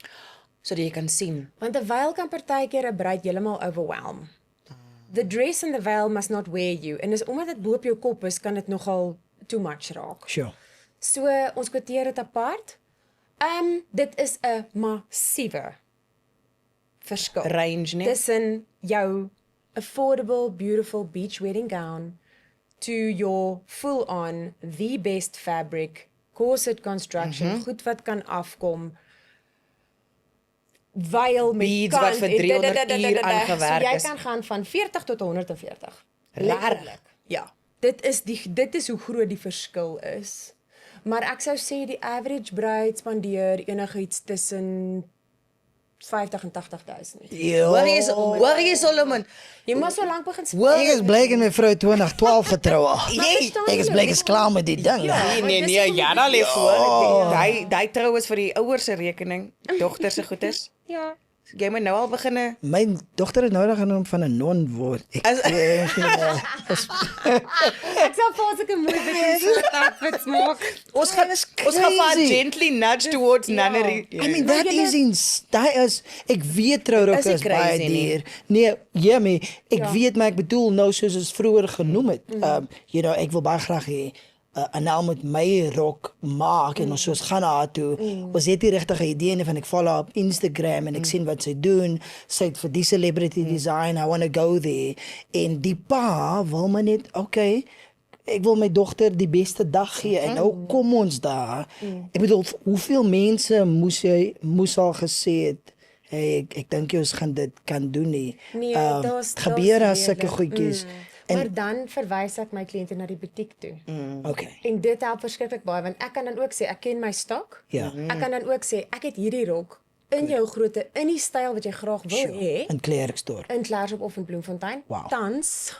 Sodat jy kan sien. Want 'n wyl kan partykeer 'n bruid heeltemal overwhelm. The dress and the veil must not wear you. En as omdat dit bo op jou kop is, kan dit nogal too much raak. Sure. So ons kwoteer dit apart. Dit is 'n massiewe verskil Range, nee? tussen jou affordable, beautiful beach wedding gown to your full-on, the best fabric, corset construction, goed wat kan afkom, veil met Beads wat kant vir en 300 uur aangewerk so jy is. kan gaan van 40 tot 140. Rarig. Letterlik. Ja. Dit is hoe groot die verskil is. Maar ek sou sê die average bruid spandeer enigiets tussen 50 en 80,000. Hoor jy Solomon? Jy moet so lank begin Ek is blyk in my vrou 2012 getroue. verstaan Ek is jy? blyk is klaar met die ding. Nee, Jana lê voor. Daai trou is vir die ouers se rekening, dogter se goeders. Ja. Jy moet nou al begin. My dogter is nou nog genoem van 'n non word. Ek sal vir seker mooi begin so outfits maak. Ons gaan vir gently nudge towards nunnery. I mean that is ek weet trourokke Is nie is baie crazy nie. duur. Nee, ek weet maar ek bedoel nou soos ons vroeër genoem het. You know, ek wil baie graag hê Anel met my rok maak en ons soos gaan na haar toe. Ons het die regtige idee en van ek follow op Instagram en ek sien wat sy doen. Sy het vir die celebrity design, I want to go there. En die pa wil my net, okay, ek wil my dogter die beste dag gee en nou kom ons daar. Ek bedoel, hoeveel mense moes al gesê het, hey, ek dink jy ons gaan dit kan doen nie. Nee, gebeur daar sulke goedjies. Maar dan verwys ek my kliënte na die butiek toe. Okay. En dit help verskriklik baie want ek kan dan ook sê ek ken my stok. Ja. Ek kan dan ook sê ek het hierdie rok in jou grootte, in die styl wat jy graag wil hê. In Klerksdorp. In Klerksdorp of in Bloemfontein. Wow. Tans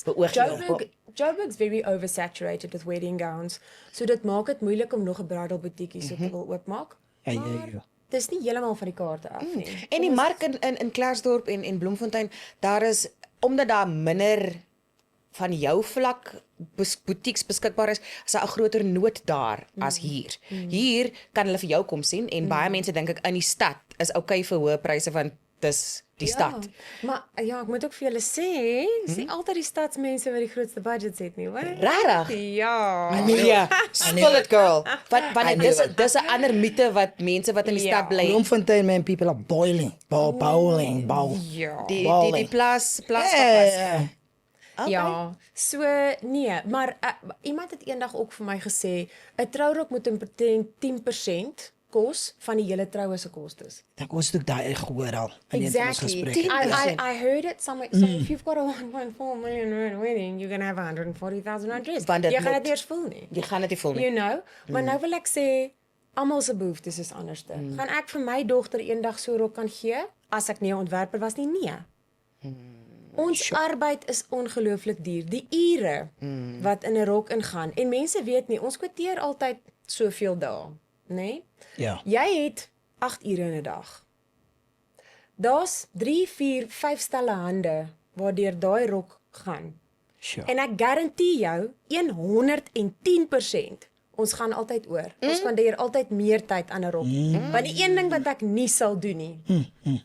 Beoog jy Joburg's very oversaturated with wedding gowns. So dit maak dit moeilik om nog 'n bridal boutiquie so te wil oopmaak. Ja. Dis nie heeltemal van die kaarte af nie. En die mark in Klerksdorp en Bloemfontein, daar is omdat daar minder van jou vlak boutiques beskikbaar is 'n groter nood daar as hier. Hier kan hulle vir jou kom sien en baie mense dink ek in die stad is okay vir hoë pryse want dis die stad. Maar ja, ek moet ook vir julle sê, dis nie altyd die stadsmense wat die grootste budgets het nie, hoor. Regtig? Ja. Nee, spill it girl. Want dis 'n ander mite wat mense wat in die stad bly. Bloemfontein man, people are boiling. Bowling. Ja. Die plaas. Okay. Ja, so nee, maar iemand het eendag ook vir my gesê, 'n trourok moet omtrent 10% kos van die hele troue se kostes. Dan ons het ook daai gehoor al in ons Exactly. gesprek. I heard it somewhere. So if you've got a 1.4 million rand wedding, you're going to have 140,000 rand dress. Want dit Jy gaan moet- dit eers voel nie. Jy gaan dit nie voel nie. You know? Maar nou wil ek sê, almal se behoeftes is anderste. Gaan ek vir my dogter eendag so 'n rok kan gee as ek nie 'n ontwerper was nie? Nee. Ons arbeid is ongelooflik duur. Die ure wat in 'n rok ingaan en mense weet nie, ons kwoteer altyd soveel dae, nê? Nee? Ja. Jy het 8 ure in 'n dag. Daar's 3, 4, 5 stelle hande waardeur daai rok gaan. Sure. En ek garandeer jou 110% ons gaan altyd oor. Ons spandeer altyd meer tyd aan 'n rok. Want die een ding wat ek nie sal doen nie.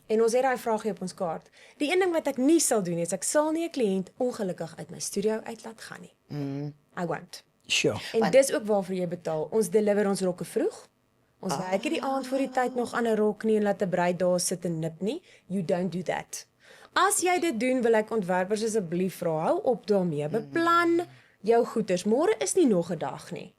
En ons het daai vraagie op ons kaart. Die een ding wat ek nie sal doen is ek sal nie 'n kliënt ongelukkig uit my studio uit laat gaan nie. I won't. Sure. En dis ook waarvoor jy betaal. Ons deliver ons rokke vroeg. Ons werk nie die aand voor die tyd nog aan 'n rok nie en laat 'n bruid daar sit en nip nie. You don't do that. As jy dit doen, wil ek ontwerpers asseblief vra, hou op daarmee. Beplan jou goeders. Môre is nie nog 'n dag nie.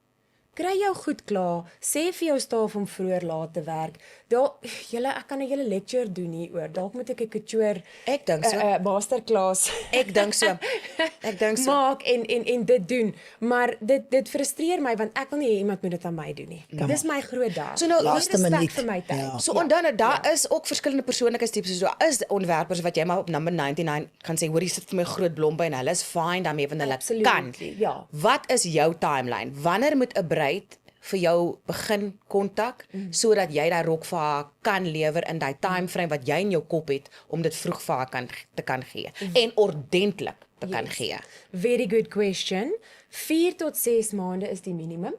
Kry jou goed klaar, sê vir jou staf om vroeër laat te werk. Ek kan 'n hele lecture doen hieroor. Dalk moet ek 'n couture Ek dink so. masterclass Ek dink so. maak en dit doen. Maar dit frustreer my want ek wil nie hê iemand moet dit aan my doen nie. Dis my groot dag. So nou, Laaste respek minuut. vir my tyd. Ja. So dan daar is ook verskillende persoonlikheidstipes. So daar is ontwerpers wat jy maar op number 99 kan sê, hoor, hier sit vir my groot blom by en hulle is fine daarmee want hulle kan. Absolutely, ja. Wat is jou timeline? Wanneer moet 'n bruid vir jou begin kontak sodat jy daai rok vir haar kan lewer in daai time frame wat jy in jou kop het om dit vroeg vir haar te kan gee en ordentlik te kan gee? Very good question. 4 tot 6 maande is die minimum,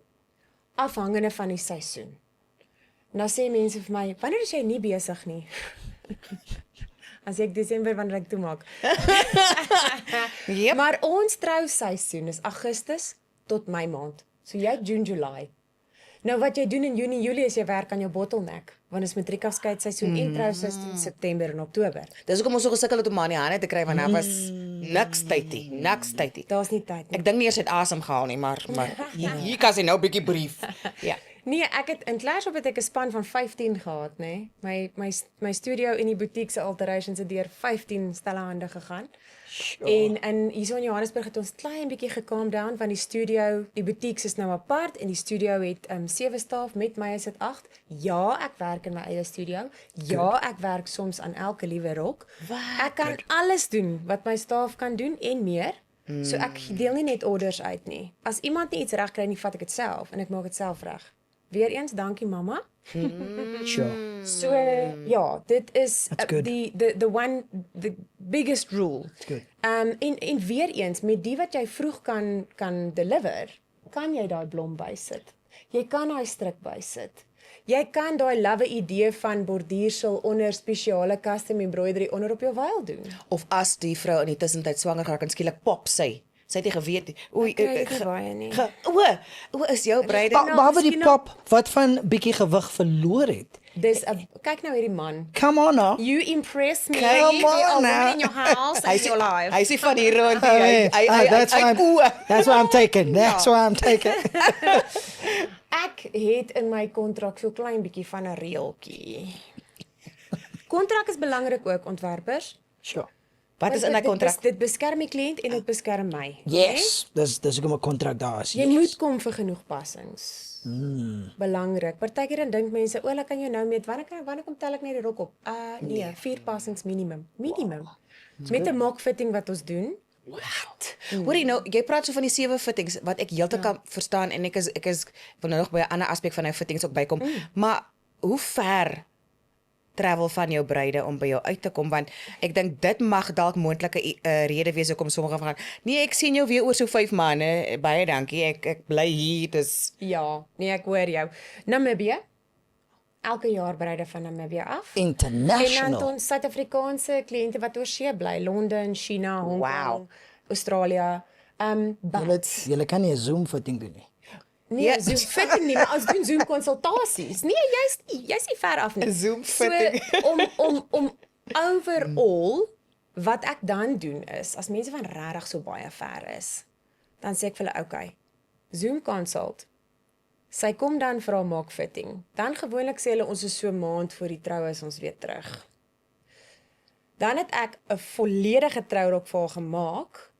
afhangende van die seisoen. Nou sê mense vir my, wanneer is jy nie besig nie? As ek Desember wanneer ek toemaak. Yep. Maar ons trouseisoen is Augustus tot Mei maand. So jy June, July. Nou wat jy doen in Junie, Julie is jy werk aan jou bottleneck, want is matriekafskeidsseisoen en trouseisoen September en Oktober. Dis hoekom ons so gesukkel het om maar in die hande te kry want daar was niks tydie. Daar's nie tyd nie. Ek dink nie eers het asem gehaal nie, maar hier kan sy nou 'n bietjie brief. Ja. Nee, ek het in Clashop het ek 'n span van 15 gehad, nê. My studio en die boutique se alterations het deur 15 stelle hande gegaan. En hierso in Johannesburg het ons klein bietjie gecalm down want die studio, die boutique is nou apart en die studio het 7 staf, met my is dit 8. Ja, ek werk in my eie studio. Ja, ek werk soms aan elke liewe rok. Ek kan alles doen wat my staf kan doen en meer. So ek deel nie net orders uit nie. As iemand nie iets reg kry nie, vat ek dit self en ek maak dit self reg. Weereens, dankie mamma. Sure. So ja, dit is That's good. the biggest rule. That's good. En weer eens met die wat jy vroeg kan deliver, kan jy daai blom bysit. Jy kan daai stryk bysit. Jy kan daai lawwe idee van bordiersel onder spesiale custom embroidery onder op jou wyl doen. Of as die vrou in die tussentyd swanger geraak en skielik pop sy. Sy het nie geweet nie. Oei, Kry dit nie baie nie. o, is jou bruide Behalwe die miskien pop wat van bietjie gewig verloor het. Dis kyk nou hierdie man. Come on now. You impress me. Come You are on woman now. in your house and your life. Hy sê van hier rond That's why I'm taking. That's why I'm taking. Ek het in my kontrak so klein bietjie van 'n reeltjie. Kontrak is belangrik ook, ontwerpers. Sure. Wat is in 'n kontrak? Dit beskerm die kliënt en dit beskerm my. Yes. Dis hoekom 'n kontrak daar is. Jy moet kom vir genoeg passings. Belangrik. Partykeer dan dink mense, "O, ek kan jou nou meet. Wanneer kom tel ek net die rok op?" Nee, 4 passings minimum. Met 'n mock fitting wat ons doen. Wat? Hoorie nou, jy praat so van die 7 fittings wat ek heeltemal kan verstaan en ek wil nou nog by 'n ander aspek van nou fittings ook bykom. Maar hoe ver travel van jou bruide om by jou uit te kom, want ek dink dit mag dalk moontlike rede wees hoekom sommige van nee, ek sien jou weer oor so 5 maande, baie dankie, ek bly hier, dis Ja, nee, ek hoor jou. Namibië. Elke jaar bruide van Namibië af. En dan International. ons Suid-Afrikaanse kliënte wat oor see bly, Londen, China, Hong Kong, Wow. Australië. But Julle kan nie 'n Zoom fitting doen nie. nee, Zoom fitting nie, maar ons doen Zoom konsultasies. Nee, jy's nie ver af nie. 'n Zoom fitting. So, om overall wat ek dan doen is, as mense van regtig so baie ver is, dan sê ek vir hulle, okay, Zoom consult. Sy kom dan vir haar maak fitting. Dan gewoonlik sê hulle ons is so 'n maand voor die troue is ons weer terug. Dan het ek 'n volledige trourok vir haar gemaak.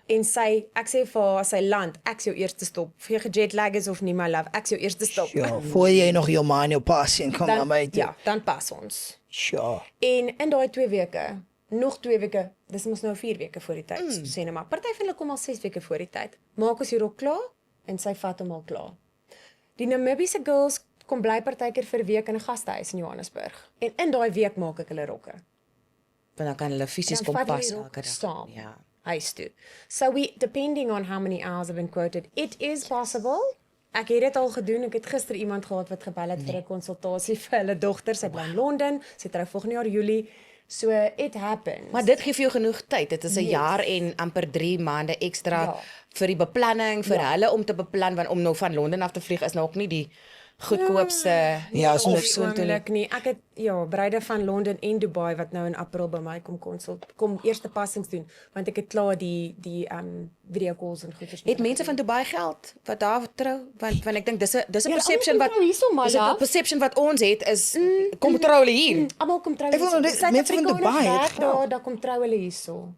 En ek sê vir haar, as sy land, ek's jou eerste stop. Of jy gejetlag is of nie, my love, ek's jou eerste stop. Ja, voor jy nog jou man jou pas en kom na my toe. Ja, dan pas ons. Sure. En in daai 2 weke, nog 2 weke, dis mos nou 4 weke voor die tyd, sê net maar. Party van hulle kom al 6 weke voor die tyd. Maak ons die rok klaar en sy vat hom al klaar. Die Namibiese girls kom bly partykeer vir 'n week in 'n gastehuis in Johannesburg. En in daai week maak ek hulle rokke. want dan kan hulle fisies Dan kom vat hulle pas die rok elke dag. saam. Ja. Huis toe. So depending on how many hours have been quoted, it is possible. Ek het dit al gedoen. Ek het gister iemand gehad wat gebel het vir 'n konsultasie vir hulle dogter. Sy bly in Londen. Sy trou volgende jaar Julie. So it happens. Maar dit gee vir jou genoeg tyd. Dit is 'n jaar en amper 3 maande ekstra Ja. vir die beplanning, vir hulle om te beplan, want om nou van Londen af te vlieg is nou ook nie die goedkoopste Ja, is Of net so toe nie. oomblik nie. Ek het bruide van Londen en Dubai wat nou in April by my kom eerste passings doen, want ek het klaar die video calls en goeders. Het mense van Dubai geld wat daar trou? Want ek dink dis 'n Ja, perception almal wat kom trou hierso, my dis 'n love. perception wat ons het is kom trou hulle hier. Almal kom trou Ek wil nou net- mense van Dubai het geld. daar kom trou hulle hierso.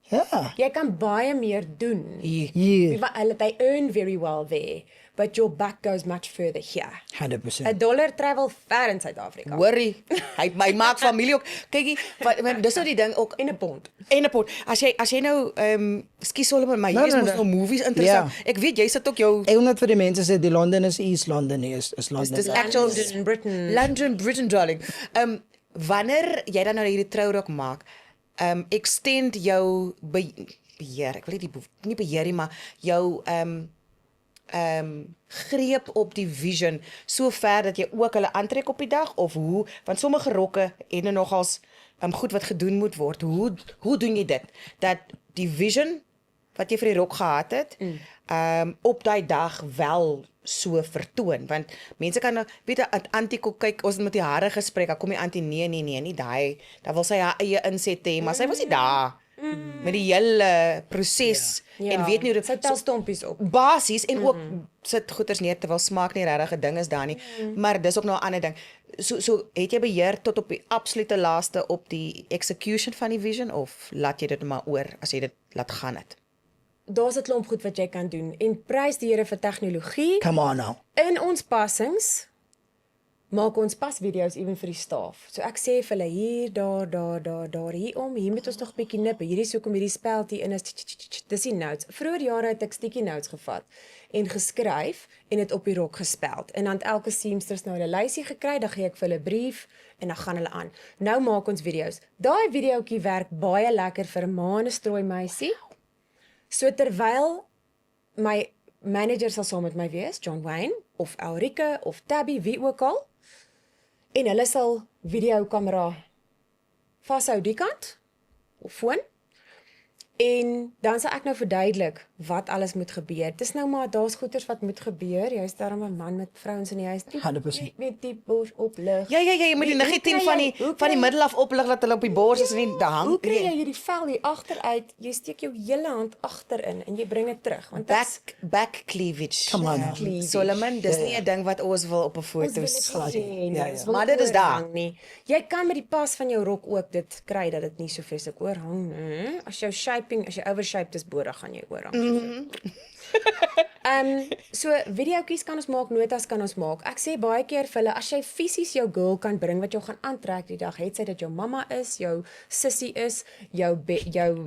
Ja. Jy kan baie meer doen. Hier. They earn very well there, but your buck goes much further here. 100%. $1 travel ver in Suid-Afrika. Hoorie, hy maak familie ook. Kykie, want dis nou die ding ook En 'n pond. en 'n pot. As jy nou skus Solomon, maar hier Nee, is nee, mos nee. nou movies interessant. Ja. Ek weet jy sit ook jou Ek wil net vir die mense sê die Londen is East London nie, is London. dis actual London, Britain. London, Britain, darling. Wanneer jy dan nou hierdie trourok maak, extend jou beheer. Ek wil nie beheer nie, maar jou greep op die vision so ver dat jy ook hulle aantrek op die dag of hoe, want sommige rokke en dan nogals goed wat gedoen moet word. Hoe doen jy dit dat die vision wat jy vir die rok gehad het op daai dag wel so vertoon, want mense kan nou weet 'n antico kyk, ons het met die hare gespreek, dan kom die antie nee, nie daai, dan wil sy haar eie inset hê, maar sy was nie daar met die hele proses en weet nie hoe sy tel stompies op. basies en ook sit goeders neer terwyl smaak nie regtig 'n ding is daar nie. Maar dis ook nou 'n ander ding. So het jy beheer tot op die absolute laaste op die execution van die vision of laat jy dit maar oor as jy dit laat gaan het? Daar's 'n klomp goed wat jy kan doen en prys die Here vir tegnologie. Come on now. In ons passings maak ons pasvideo's ewen vir die staf. So ek sê vir hulle hier, daar, hier moet ons nog 'n bietjie nip. Hierdie is hoekom hierdie speld hier in is. Dis die notes. Vroeger jare het ek sticky notes gevat en geskryf en dit op die rok gespeld. En dan het elke seamsters nou 'n lysie gekry, dan gee ek vir hulle 'n brief en dan gaan hulle aan. Nou maak ons video's. Daai videoetjie werk baie lekker vir 'n ma en 'n strooi meisie. So terwyl my manager sal saam met my wees, John Wayne of Elrike of Tabby, wie ook al, en hulle sal videokamera vashou die kant of foon. En dan sal ek nou verduidelik wat alles moet gebeur. Dis nou maar daar's goeters wat moet gebeur. Jy's darm 'n man met vrouens in die huis. 100%. Met die bors oplig. Ja, jy moet die niggie teen van die middel af oplig dat hulle op die bors is en nie daar hang. Hoe kry jy hierdie vel hier agteruit? Jy steek jou hele hand agterin en jy bring dit terug want dit's Back cleavage. Come on now. cleavage. Solomon, dis nie 'n ding wat ons wil op 'n Ons foto wil dit sien. sien, Ja, ons ja. wil Maar dit is daar. oorhang nie. Jy kan met die pas van jou rok ook dit kry dat dit nie so vreeslik oorhang nie. As jou shaping, as jy overshaped is bo, dan gaan jy oorhang. So videoetjies kan ons maak, notas kan ons maak. Ek sê baie keer vir hulle, as jy fisies jou girl kan bring wat jou gaan aantrek die dag, het sy dit jou mamma is, jou sussie is, jou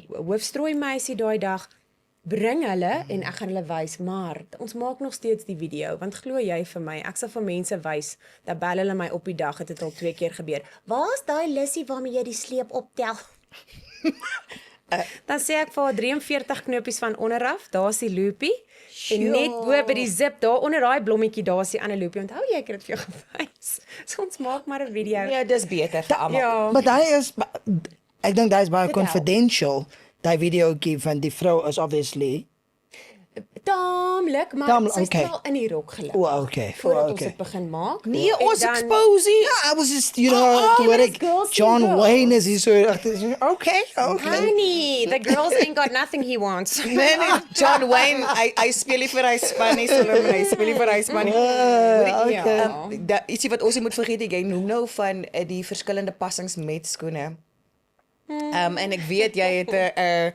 hoofstrooi meisie daai dag, bring hulle en ek gaan hulle wys, maar ons maak nog steeds die video, want glo jy vir my, ek sal vir mense wys, dan bel hulle my op die dag, het dit al 2 keer gebeur. Waar's daai lissie waarmee jy die sleep optel? Dan sê ek vir haar 43 knopies van onderaf, daar's die loopie. En net bo by die zip, daar onder daai blommetjie, daar's die ander loopie. Onthou jy, ek het dit vir jou gewys. So ons maak maar 'n video. Ja, dis beter vir almal. Ja. Maar daai is ek dink daai is baie Dit confidential. Daai videoetjie van die vrou is obviously. Taamlik, maar Taamlik, sy's okay. wel in die rok geluk. Okay. Voordat ons Okay. dit begin maak. Nee, En ons dan- exposing. I was just, you know, toe hoor maar ek dis girls John and girls. Wayne is hier so okay. Honey, the girls ain't got nothing he wants. Nee, John Wayne, hy speel nie vir hy span nie, Solomon, hy speel nie vir hy span nie. Ja. Ietsie wat ons nie moet vergeet, jy noem nou van die verskillende passings met skoene. En ek weet jy het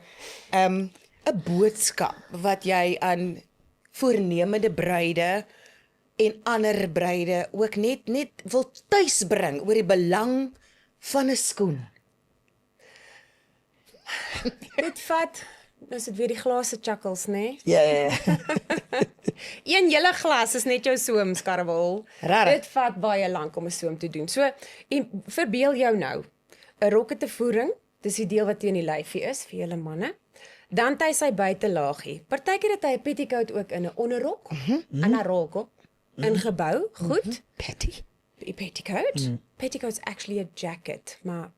'n boodskap wat jy aan voornemende bruide en ander bruide ook net wil tuisbring oor die belang van 'n skoen. Dit vat, nou is dit weer die glase chuckles, né? Ja. Een hele glas is net jou soem, skarwel. Rarig. Dit vat baie lank om 'n soem te doen. So, en verbeel jou nou, 'n rok het 'n voering, dis die deel wat teen die lyfie is vir julle manne. Dan het hy sy buitelaagie. Partykeer het hy 'n petticoat ook in 'n onderrok, en 'n rok op, ingebou, goed. Petty. Die petticoat. Petticoat's actually a jacket, maar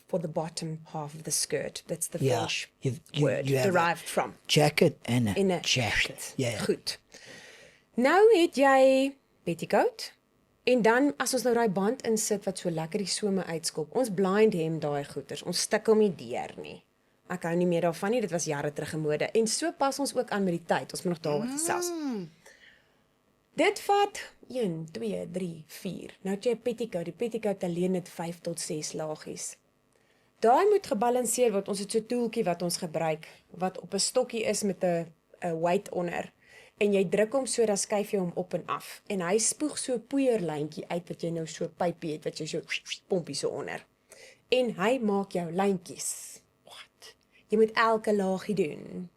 for the bottom half of the skirt. That's the Yeah, French you word have a derived from. Jacket en 'n In 'n jacket. Ja. Goed. Nou het jy petticoat en dan as ons nou daai band insit wat so lekker die some uitskop. Ons blind hem daai goeters. Ons stik hom nie deur nie. Ek hou nie meer daarvan nie. Dit was jare terug in mode en so pas ons ook aan met die tyd. Ons moet nog daaroor gesels. Dit vat 1 2 3 4. Nou het jy 'n petticoat. Die petticoat alleen het 5 tot 6 laagies. Daai moet gebalanseer word. Ons het so 'n toeltjie wat ons gebruik wat op 'n stokkie is met 'n weight onder. En jy druk hom so, dan skuif jy hom op en af. En hy spoeg so 'n poeierlyntjie uit wat jy nou so 'n pypie het wat jy so pompie so onder. En hy maak jou lyntjies. Wat? Jy moet elke laagie doen.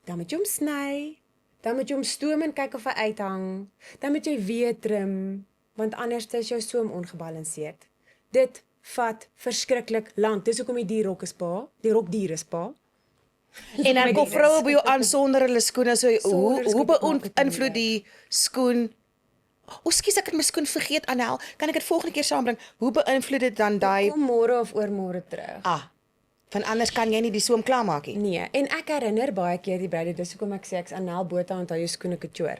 Dan moet jy hom sny. Dan moet jy hom stoom en kyk of hy uithang. Dan moet jy weer trim, want anders is jou soem ongebalanseerd. Dit vat verskriklik lank. Dis hoekom die rok is pa, die rokdier is pa. En dan kom vroue by jou aan sonder hulle skoene. So Sonder hoe skoene maak dit nie beïnvloed die skoen? O, skus, ek het my skoen vergeet, Anel. Kan ek dit volgende keer saambring? Hoe beïnvloed dit dan daai Kom môre of oormôre terug. van anders kan jy nie die soem klaarmaak nie. Nee, en ek herinner baie keer die bruide, dis hoekom ek sê ek's Anel Botha onthou jou skoene kouture.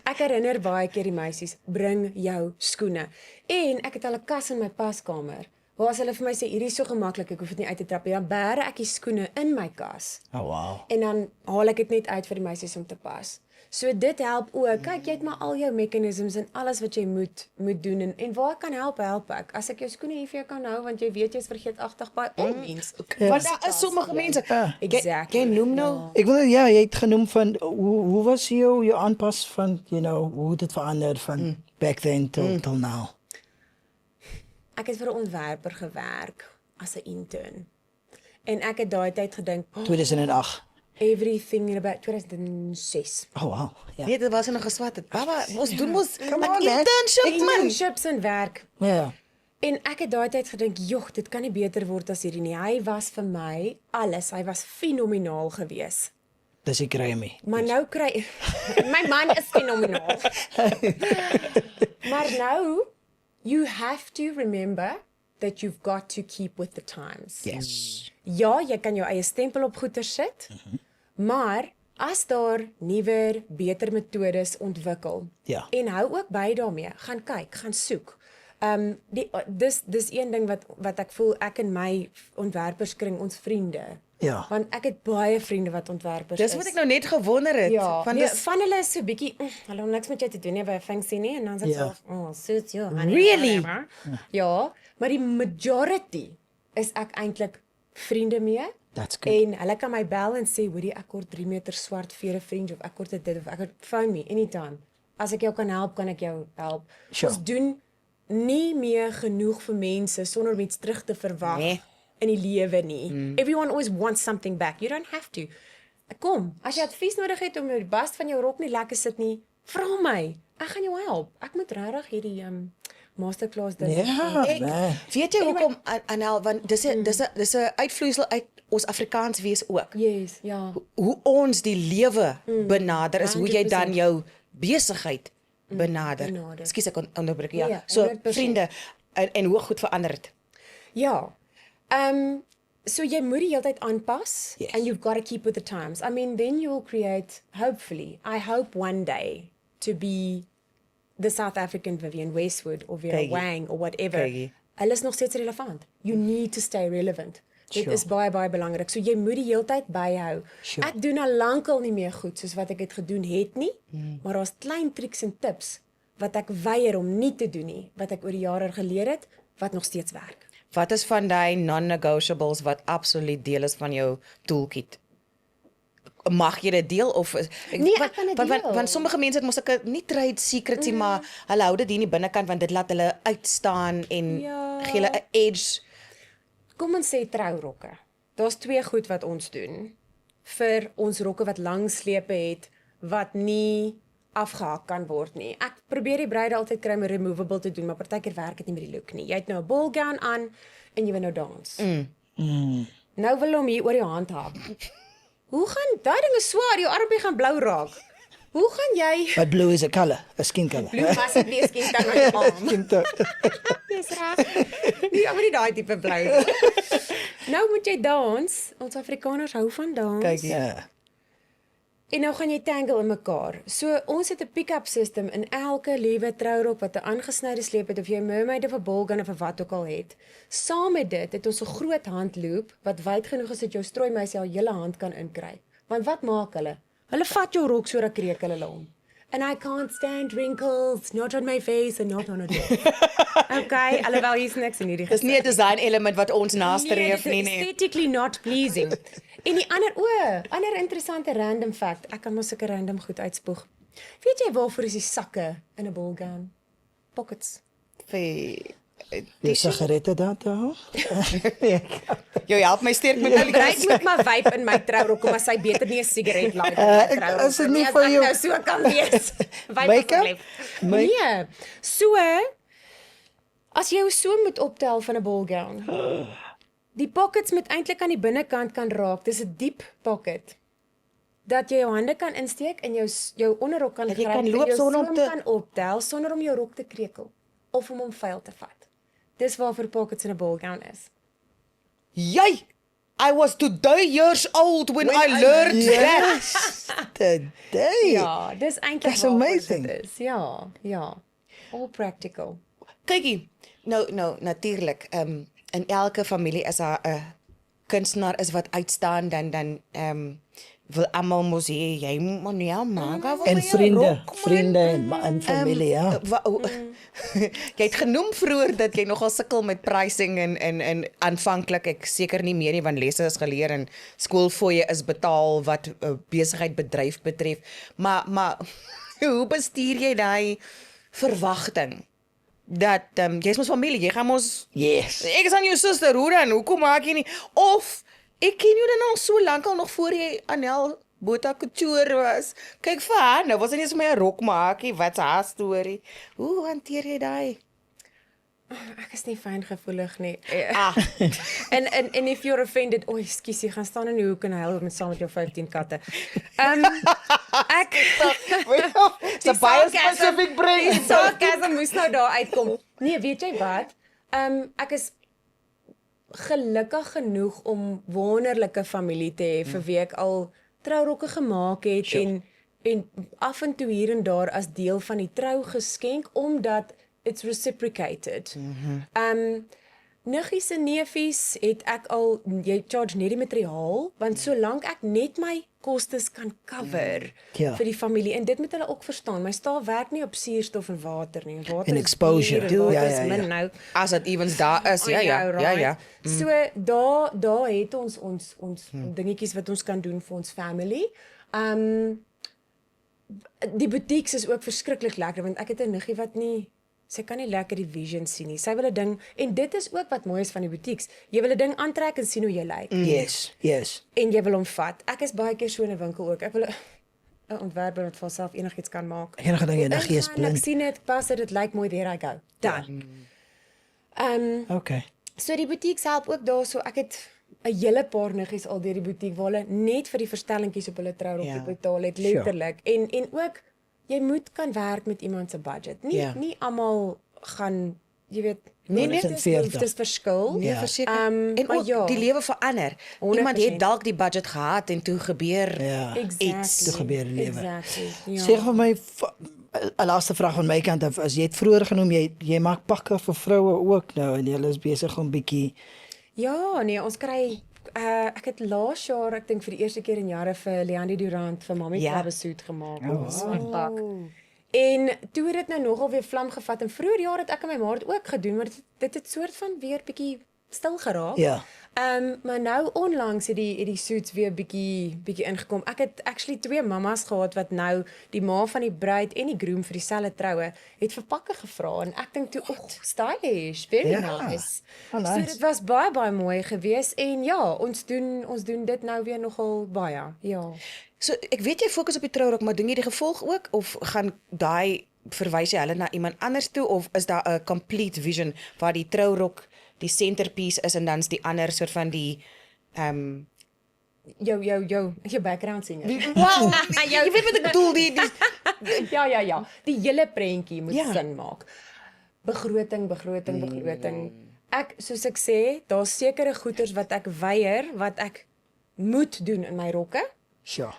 Ek herinner baie keer die meisies, bring jou skoene. En ek het al 'n kas in my paskamer Waar as hulle vir my sê hierdie is so gemaklik, ek hoef dit nie uit te trap nie, dan bære ek die skoene in my kas. Oh wow. En dan haal ek dit net uit vir die meisies om te pas. So dit help ook. Kyk, jy het maar al jou mechanisms en alles wat jy moet doen en waar ek kan help ek. As ek jou skoene hier vir jou kan hou want jy weet jy's vergeetagtig by all means. Want daar is sommige mense. Exactly. Jy noem nou Ek wil ja, jy het genoem van hoe was jou aanpas van, hoe het dit verander van back then till now? Ek het vir 'n ontwerper gewerk as 'n intern. En ek het daai tyd gedink, 2008. everything in about 2006. Oh wow. Ja. weet dit was nog geswat het. Baba, ons doen mos Come on, man. internship man. Internships en werk. Ja. En ek het daai tyd gedink, "Jog, dit kan nie beter word as hierdie nie." Hy was vir my alles. Hy was fenomenaal geweest. Dis die Grammy. Maar nou kry my man is fenomenaal. Maar nou you have to remember that you've got to keep with the times. Yes. Ja, jy kan jou eie stempel op goeie sit. Maar as daar nuwer, beter metodes ontwikkel. Ja. En hou ook by daarmee. Gaan kyk, gaan soek. Dis een ding wat ek voel ek en my ontwerperskring ons vriende. Ja. Want ek het baie vriende wat ontwerpers Dis is. wat ek nou net gewonder het. Ja, Van nee, dis van hulle is so bietjie, hulle het niks met jou te doen nie by 'n funksie nie en dan sê Ja. hulle, "Oh, suits you, honey." Really? whatever." Ja, maar die majority is ek eintlik vriende mee. That's good. En hulle kan my bel en sê, "Hoorie, ek kort 3 meter swart vir 'n vriend of ek kort dit of ek phone me anytime. As ek jou kan help, kan ek jou help." Sure. Ons doen nie meer genoeg vir mense sonder om iets terug te verwag Nee. in die lewe nie. Everyone always wants something back. You don't have to. Kom, as jy advies nodig het om die bast van jou rok nie lekker sit nie, vra my. Ek gaan jou help. Ek moet regtig hierdie masterclass doen. Ja, Ek, man. weet jy hoekom Anel want dis 'n uitvloeisel uit ons Afrikaans wees ook. Yes, ja. Hoe ons die lewe benader is hoe jy dan 100%. jou besigheid benader. benader. Ekskuus ek onderbreek. Ja. Ja, So 100%. vriende en hoe goed verander het. Ja. So jy moet die hele tyd aanpas Yes. and you've got to keep with the times. I mean, then you will create, hopefully, I hope one day to be the South African Vivienne Westwood or Vera Kykie. Wang or whatever. Kykie. Hulle is nog steeds relevant. You need to stay relevant. Dit Sure. is baie belangrik. So jy moet die hele tyd byhou. Sure. Ek doen al lankal nie meer goed soos wat ek dit gedoen het nie, maar daar's klein triks en tips wat ek weier om nie te doen nie, wat ek oor die jare geleer het, wat nog steeds werk. Wat is van daai non-negotiables wat absoluut deel is van jou toolkit? Mag jy dit deel of Nee, ek kan dit deel. want sommige mense het mos ek nie trade secrets nie, maar hulle hou dit hier in die binnekant want dit laat hulle uitstaan en Ja. gee hulle 'n edge. Kom ons sê trourokke. Daar's 2 goed wat ons doen vir ons rokke wat lang slepe het wat nie afgehak kan word nie. Ek probeer die bruide altyd kry om 'n removable te doen, maar partykeer werk dit nie met die look nie. Jy het nou 'n ball gown aan en jy wil nou dans. Nou wil hom hier oor jou hand hap. Hoe gaan daai ding is swaar, jou armpie gaan blou raak. Hoe gaan jy But blue is a color, a skin color. blou was dit nie skien dan met jou arm. Skin tone. Dis reg. Nie maar nie daai tipe blou nie. Nou moet jy dans. Ons Afrikaners hou van dans. Kyk Ja. En nou gaan jy tangle in mekaar. So ons het 'n pick-up system in elke liewe trourok wat 'n aangesnyde sleep het of jy 'n mermaid of 'n bolgan of wat ook al het. Saam met dit het ons 'n groot handloop wat wyd genoeg is dat jou strooimeisie al hele hand kan inkry. Want wat maak hulle? Hulle vat jou rok so dat kreek hulle hom. And I can't stand wrinkles, not on my face and not on a dress. Okay, alhoewel hier's niks in hierdie Dis nie 'n design element wat ons nastreef dit nie is nee. aesthetically not pleasing. En die ander interessante random fact, ek kan mos sulke random goed uitspoeg. Weet jy waarvoor is die sakke in 'n ball gown? Pockets. Die sigarette daar toe. Ja. Jy help my sterk met al die Ek moet maar vape in my trourok, maar sy beter nie 'n sigaret light in my trourok. is dit nie as vir ek jou- nou so kan wees. Vape Make-up? asseblief. Nee. So as jy jou so moet optel van 'n ball gown. Die pockets moet eintlik aan die binnekant kan raak. Dis 'n diep pocket. Dat jy jou hande kan insteek en jou onderrok kan Dat jy gryp kan en loop jou sonder om soem te- kan optel sonder om jou rok te krekel of om hom vuil te vat. Dis waarvoor pockets in 'n ball gown is. Jy I was today years old when I learned that. Yes. Today. Ja, dis eintlik That's amazing. dit is. Ja, ja. All practical. Kykie, nou natuurlik, in elke familie is daar 'n kunstenaar is wat uitstaan, dan wil almal mos hê jy moet Manuel Maga wil En by jou vriende, rok, man. vriende en familie, ja. Jy het genoem vroeër dat jy nogal sukkel met pricing en aanvanklik ek seker nie meer nie want lesse is geleer en skoolfooie is betaal wat besigheid bedryf betref. Maar hoe bestuur jy daai verwagting dat jy's mos familie, jy gaan mos Yes. ek is aan jou suster, hoe dan? Hoekom maak jy nie? Of ek ken jou dan al so lank al nog voor jy Anel Botha Couture was. Kyk vir haar, nou was sy nie eens my 'n rok maakie, wat's haar storie? Hoe hanteer jy daai? Ek is nie fyngevoelig nie. Ah, En if you're offended, ekskuus, jy gaan staan in die hoek en huil met saam met jou 15 katte. Ek it's a baie specific brain. Die sarcasm moes nou daar uitkom. Nee, weet jy wat? Ek is gelukkig genoeg om wonderlike familie te hê vir wie ek al trourokke gemaak het en af en toe hier en daar as deel van die trou geskenk omdat it's reciprocated. Niggies en neefies het ek al, jy charge net die materiaal, want solank ek net my kostes kan cover Ja. vir die familie, en dit moet hulle ook verstaan, my staal werk nie op suurstof en water nie, water En is exposure. duur en water Ja, is ja, ja. min nou. As dit evens daar is, ja. So daar het ons dingetjies wat ons kan doen vir ons family. Die boutiques is ook verskriklik lekker want ek het 'n niggie wat nie sy kan nie lekker die vision sien nie. Sy wil 'n ding en dit is ook wat mooi is van die boutiques. Jy wil 'n ding aantrek en sien hoe jy lyk Yes. en jy wil hom vat. Ek is baie keer so in 'n winkel ook. Ek wil 'n ontwerper wat vir homself enigiets kan maak. Enige ding jy niggie is Ek blind. sien dit, pas dit lyk mooi, there I go. Dan. Okay. So die boutiques help ook daarso. Ek het 'n hele paar niggies al deur die butiek waar hulle net vir die verstellingkies op hulle trourokkie betaal het, letterlik. En ook jy moet kan werk met iemand se budget. Nie almal gaan, jy weet, Nee, dit is verskil. Nee, verseker. En maar ook ja. die lewe verander. 100%. Iemand het dalk die budget gehad en toe gebeur Ja. iets. Toe gebeur die lewe. Exactly. Ja. Sê vir my 'n laaste vraag van my kant af. As jy het vroeër genoem jy maak pakke vir vroue ook nou en jy is besig om bietjie Ja, nee, ons kry ek het laas jaar, ek dink vir die eerste keer in jare vir Leandie Durant vir Mommy Ja. Club suit gemaak. Ons pak. En toe het dit nou nogal weer vlam gevat en vroeër jaar het ek en my ma dit ook gedoen, maar dit het soort van weer bietjie stil geraak. Ja. Maar nou onlangs het die suits weer bietjie ingekom. Ek het actually 2 mammas gehad wat nou die ma van die bruid en die groom vir dieselfde troue het vir pakke gevra en ek dink toe, stylish, very nice. Oh, nice. So dit was baie mooi geweest en ja, ons doen dit nou weer nogal baie. Ja. So ek weet jy fokus op die trourok, maar doen jy die gevolg ook of gaan daai verwys jy hulle na iemand anders toe of is daar 'n complete vision waar die trourok die centerpiece is en dan's die ander soort van die Jou background singer. Wel, jy weet wat ek bedoel die Ja. Die hele prentjie moet Ja. sin maak. Begroting. Ek soos ek sê, daar's sekere goeders wat ek weier wat ek moet doen in my rokke. Sure.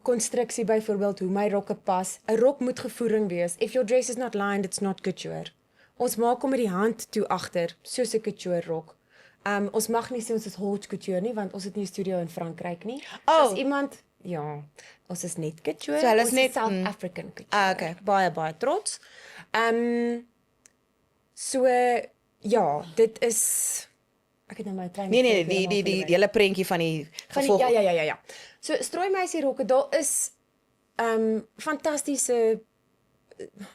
Konstruksie byvoorbeeld hoe my rokke pas. 'n Rok moet gevoering wees. If your dress is not lined, it's not couture. Ons maak hom met die hand toe agter, soos 'n couture rok. Ons mag nie sê ons is haute couture nie, want ons het nie 'n studio in Frankryk nie. Oh. As iemand, ons is net couture. So hulle is ons net, South African couture. Okay. Baie trots. So ja, dit is ek het nou my trein. Nee, die hele prentjie van die gevolg. Ja. So strooimeisie rokke, daar is fantastiese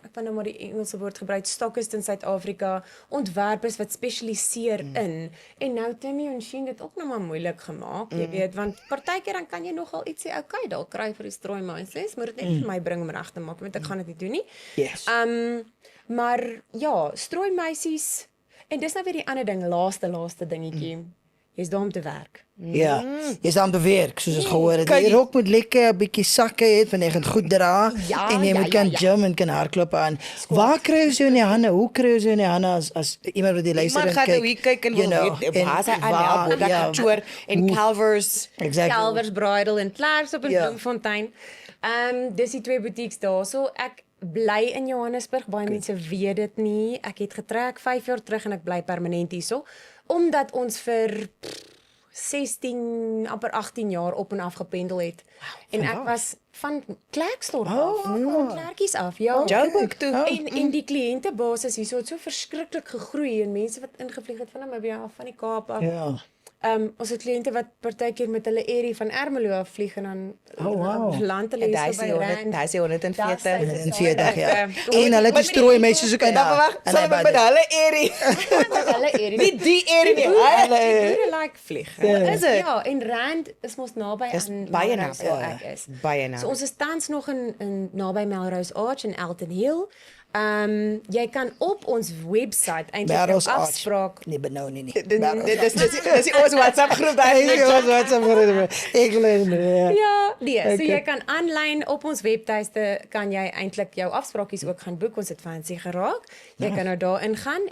ek wil nou maar die Engelse woord gebruik, stockist in Suid-Afrika, ontwerpers wat spesialiseer in. En nou Timmy en Sheen dit ook nou maar moeilik gemaak, jy weet, want partykeer dan kan jy nogal iets sê, okay, dalk kry vir die strooimeisies, maar dit net vir my bring om reg te maak, want ek gaan dit nie doen nie. Yes. Maar ja, strooimeisies, en dis nou weer die ander ding, laaste dingetjie. Jy's daar om te werk. Ja. Jy's aan die werk, soos ons gehoor het. Die rok moet lekker 'n bietjie sakke hê, want jy gaan goed dra Ja, en jy ja, moet kan ja. gym en kan hardloop aan. Waar kry jy so in die hande? Hoe kry jy so in die hande as iemand wat die luister Iemand en gaan nou hier kyk en wil weet waar sy aan Botha Couture en Calvers. Exactly. Calvers Bridal en Claire's op in Ja. Bloemfontein. Dis die 2 boutiques daar. So ek bly in Johannesburg. Baie mense weet dit nie. Ek het getrek 5 jaar terug en ek bly permanent hierso. omdat ons vir 16 amper 18 jaar op en af gependel het. En ek was van Klerksdorp af, van Klerkies af. Ja. Joburg toe. En die kliëntebasis hierso het so verskriklik gegroei en mense wat ingevlieg het van Namibia af, van die Kaap af. Ja. Ons het kliënte wat partykeer met hulle Airie van Ermelo af vlieg en dan land hulle En hier so by Rand. Hy sê 140. In 40 jaar. Ek, En hulle het die strooi mense soek uit Maar wag, sal ek met hulle Airie. hulle Airie. Nie die Airie nie. Hulle like vlieg. Is dit? Ja, en Rand is mos naby Dis aan baie Melrose naby, waar ek is. baie naby. So ons is tans nog in naby Melrose Arch in Elton Hill. Jy kan op ons webwerf eintlik 'n Melrose Arch. afspraak. Nee, benou nie. Dis ons WhatsApp groep daar. Ek glo nie. Ja, nee, so Okay. jy kan aanlyn op ons webtuiste kan jy eintlik jou afspraakies ook gaan boek. Ons het fancy geraak. Jy kan nou daar ingaan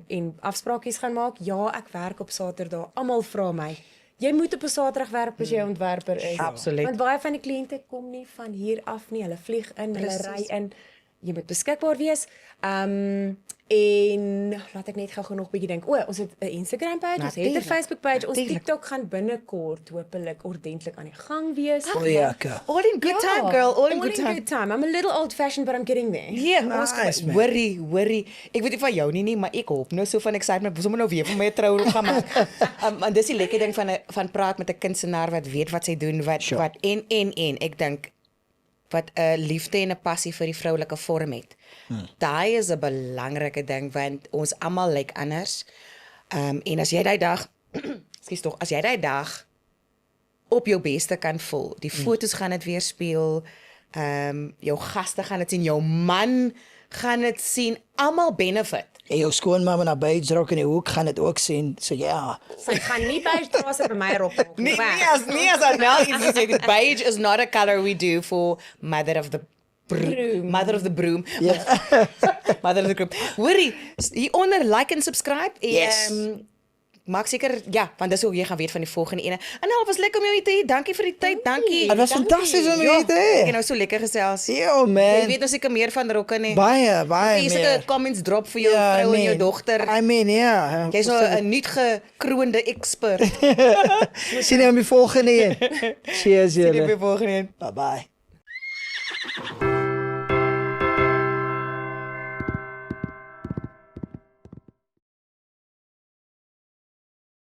en afspraakies gaan maak. Ja, ek werk op Saterdag. Almal vra my. Jy moet op 'n Saterdag werk as jy ontwerper is. Absoluut. Want baie van die kliënte kom nie van hier af nie. Hulle vlieg in, hulle ry in. Jy moet beskikbaar wees. En laat ek net gou nog bietjie dink. Ons het 'n Instagram page, ons het 'n Natuurlijk. Facebook page, ons Natuurlijk. TikTok gaan binnekort hopelik ordentlik aan die gang wees. Lekker. All in good time, girl. All in good time. I'm a little old fashioned but I'm getting there. Ja, Nice, man. worry. Ek weet nie van jou nie, maar ek hoop nou so van excitement, sommer nou weer vir my trou gaan maak. En dis die lekker ding van praat met 'n kunstenaar wat weet wat sy doen, wat en ek dink wat 'n liefde en 'n passie vir die vroulike vorm het. Daai is 'n belangrike ding want ons almal lyk anders. En as jy daai dag, skus tog, as jy daai dag op jou beste kan voel. Die fotos gaan dit weerspieël. Jou gaste gaan dit sien, jou man gaan dit sien, almal benefit. En jou skoonma na beige rok in die hoek gaan dit ook sien. So ja. Sy gaan nie by straat by my rop maak Nee, as Arnel iets gesê het, beige is not a color we do for mother of the broom. Mother of the broom. Mother of the broom. Hoorie, hieronder like en subscribe. En, Yes. maak seker, ja, want dis hoe jy gaan weet van die volgende ene. En nou was lekker om jou hier te hê. Dankie vir die tyd. Dankie. Dit was fantasties om jou te Ek het hê. nou so lekker gesels. Yo Jy man. weet nou seker meer van rokke nie. Baie Jy seker meer. comments drop vir jou vrou en jou dogter. I mean, ja. Jy's nou 'n nuut gekroonde expert. Sien jou in die volgende een. Cheers Sien jy julle. by volgende een. Bye bye.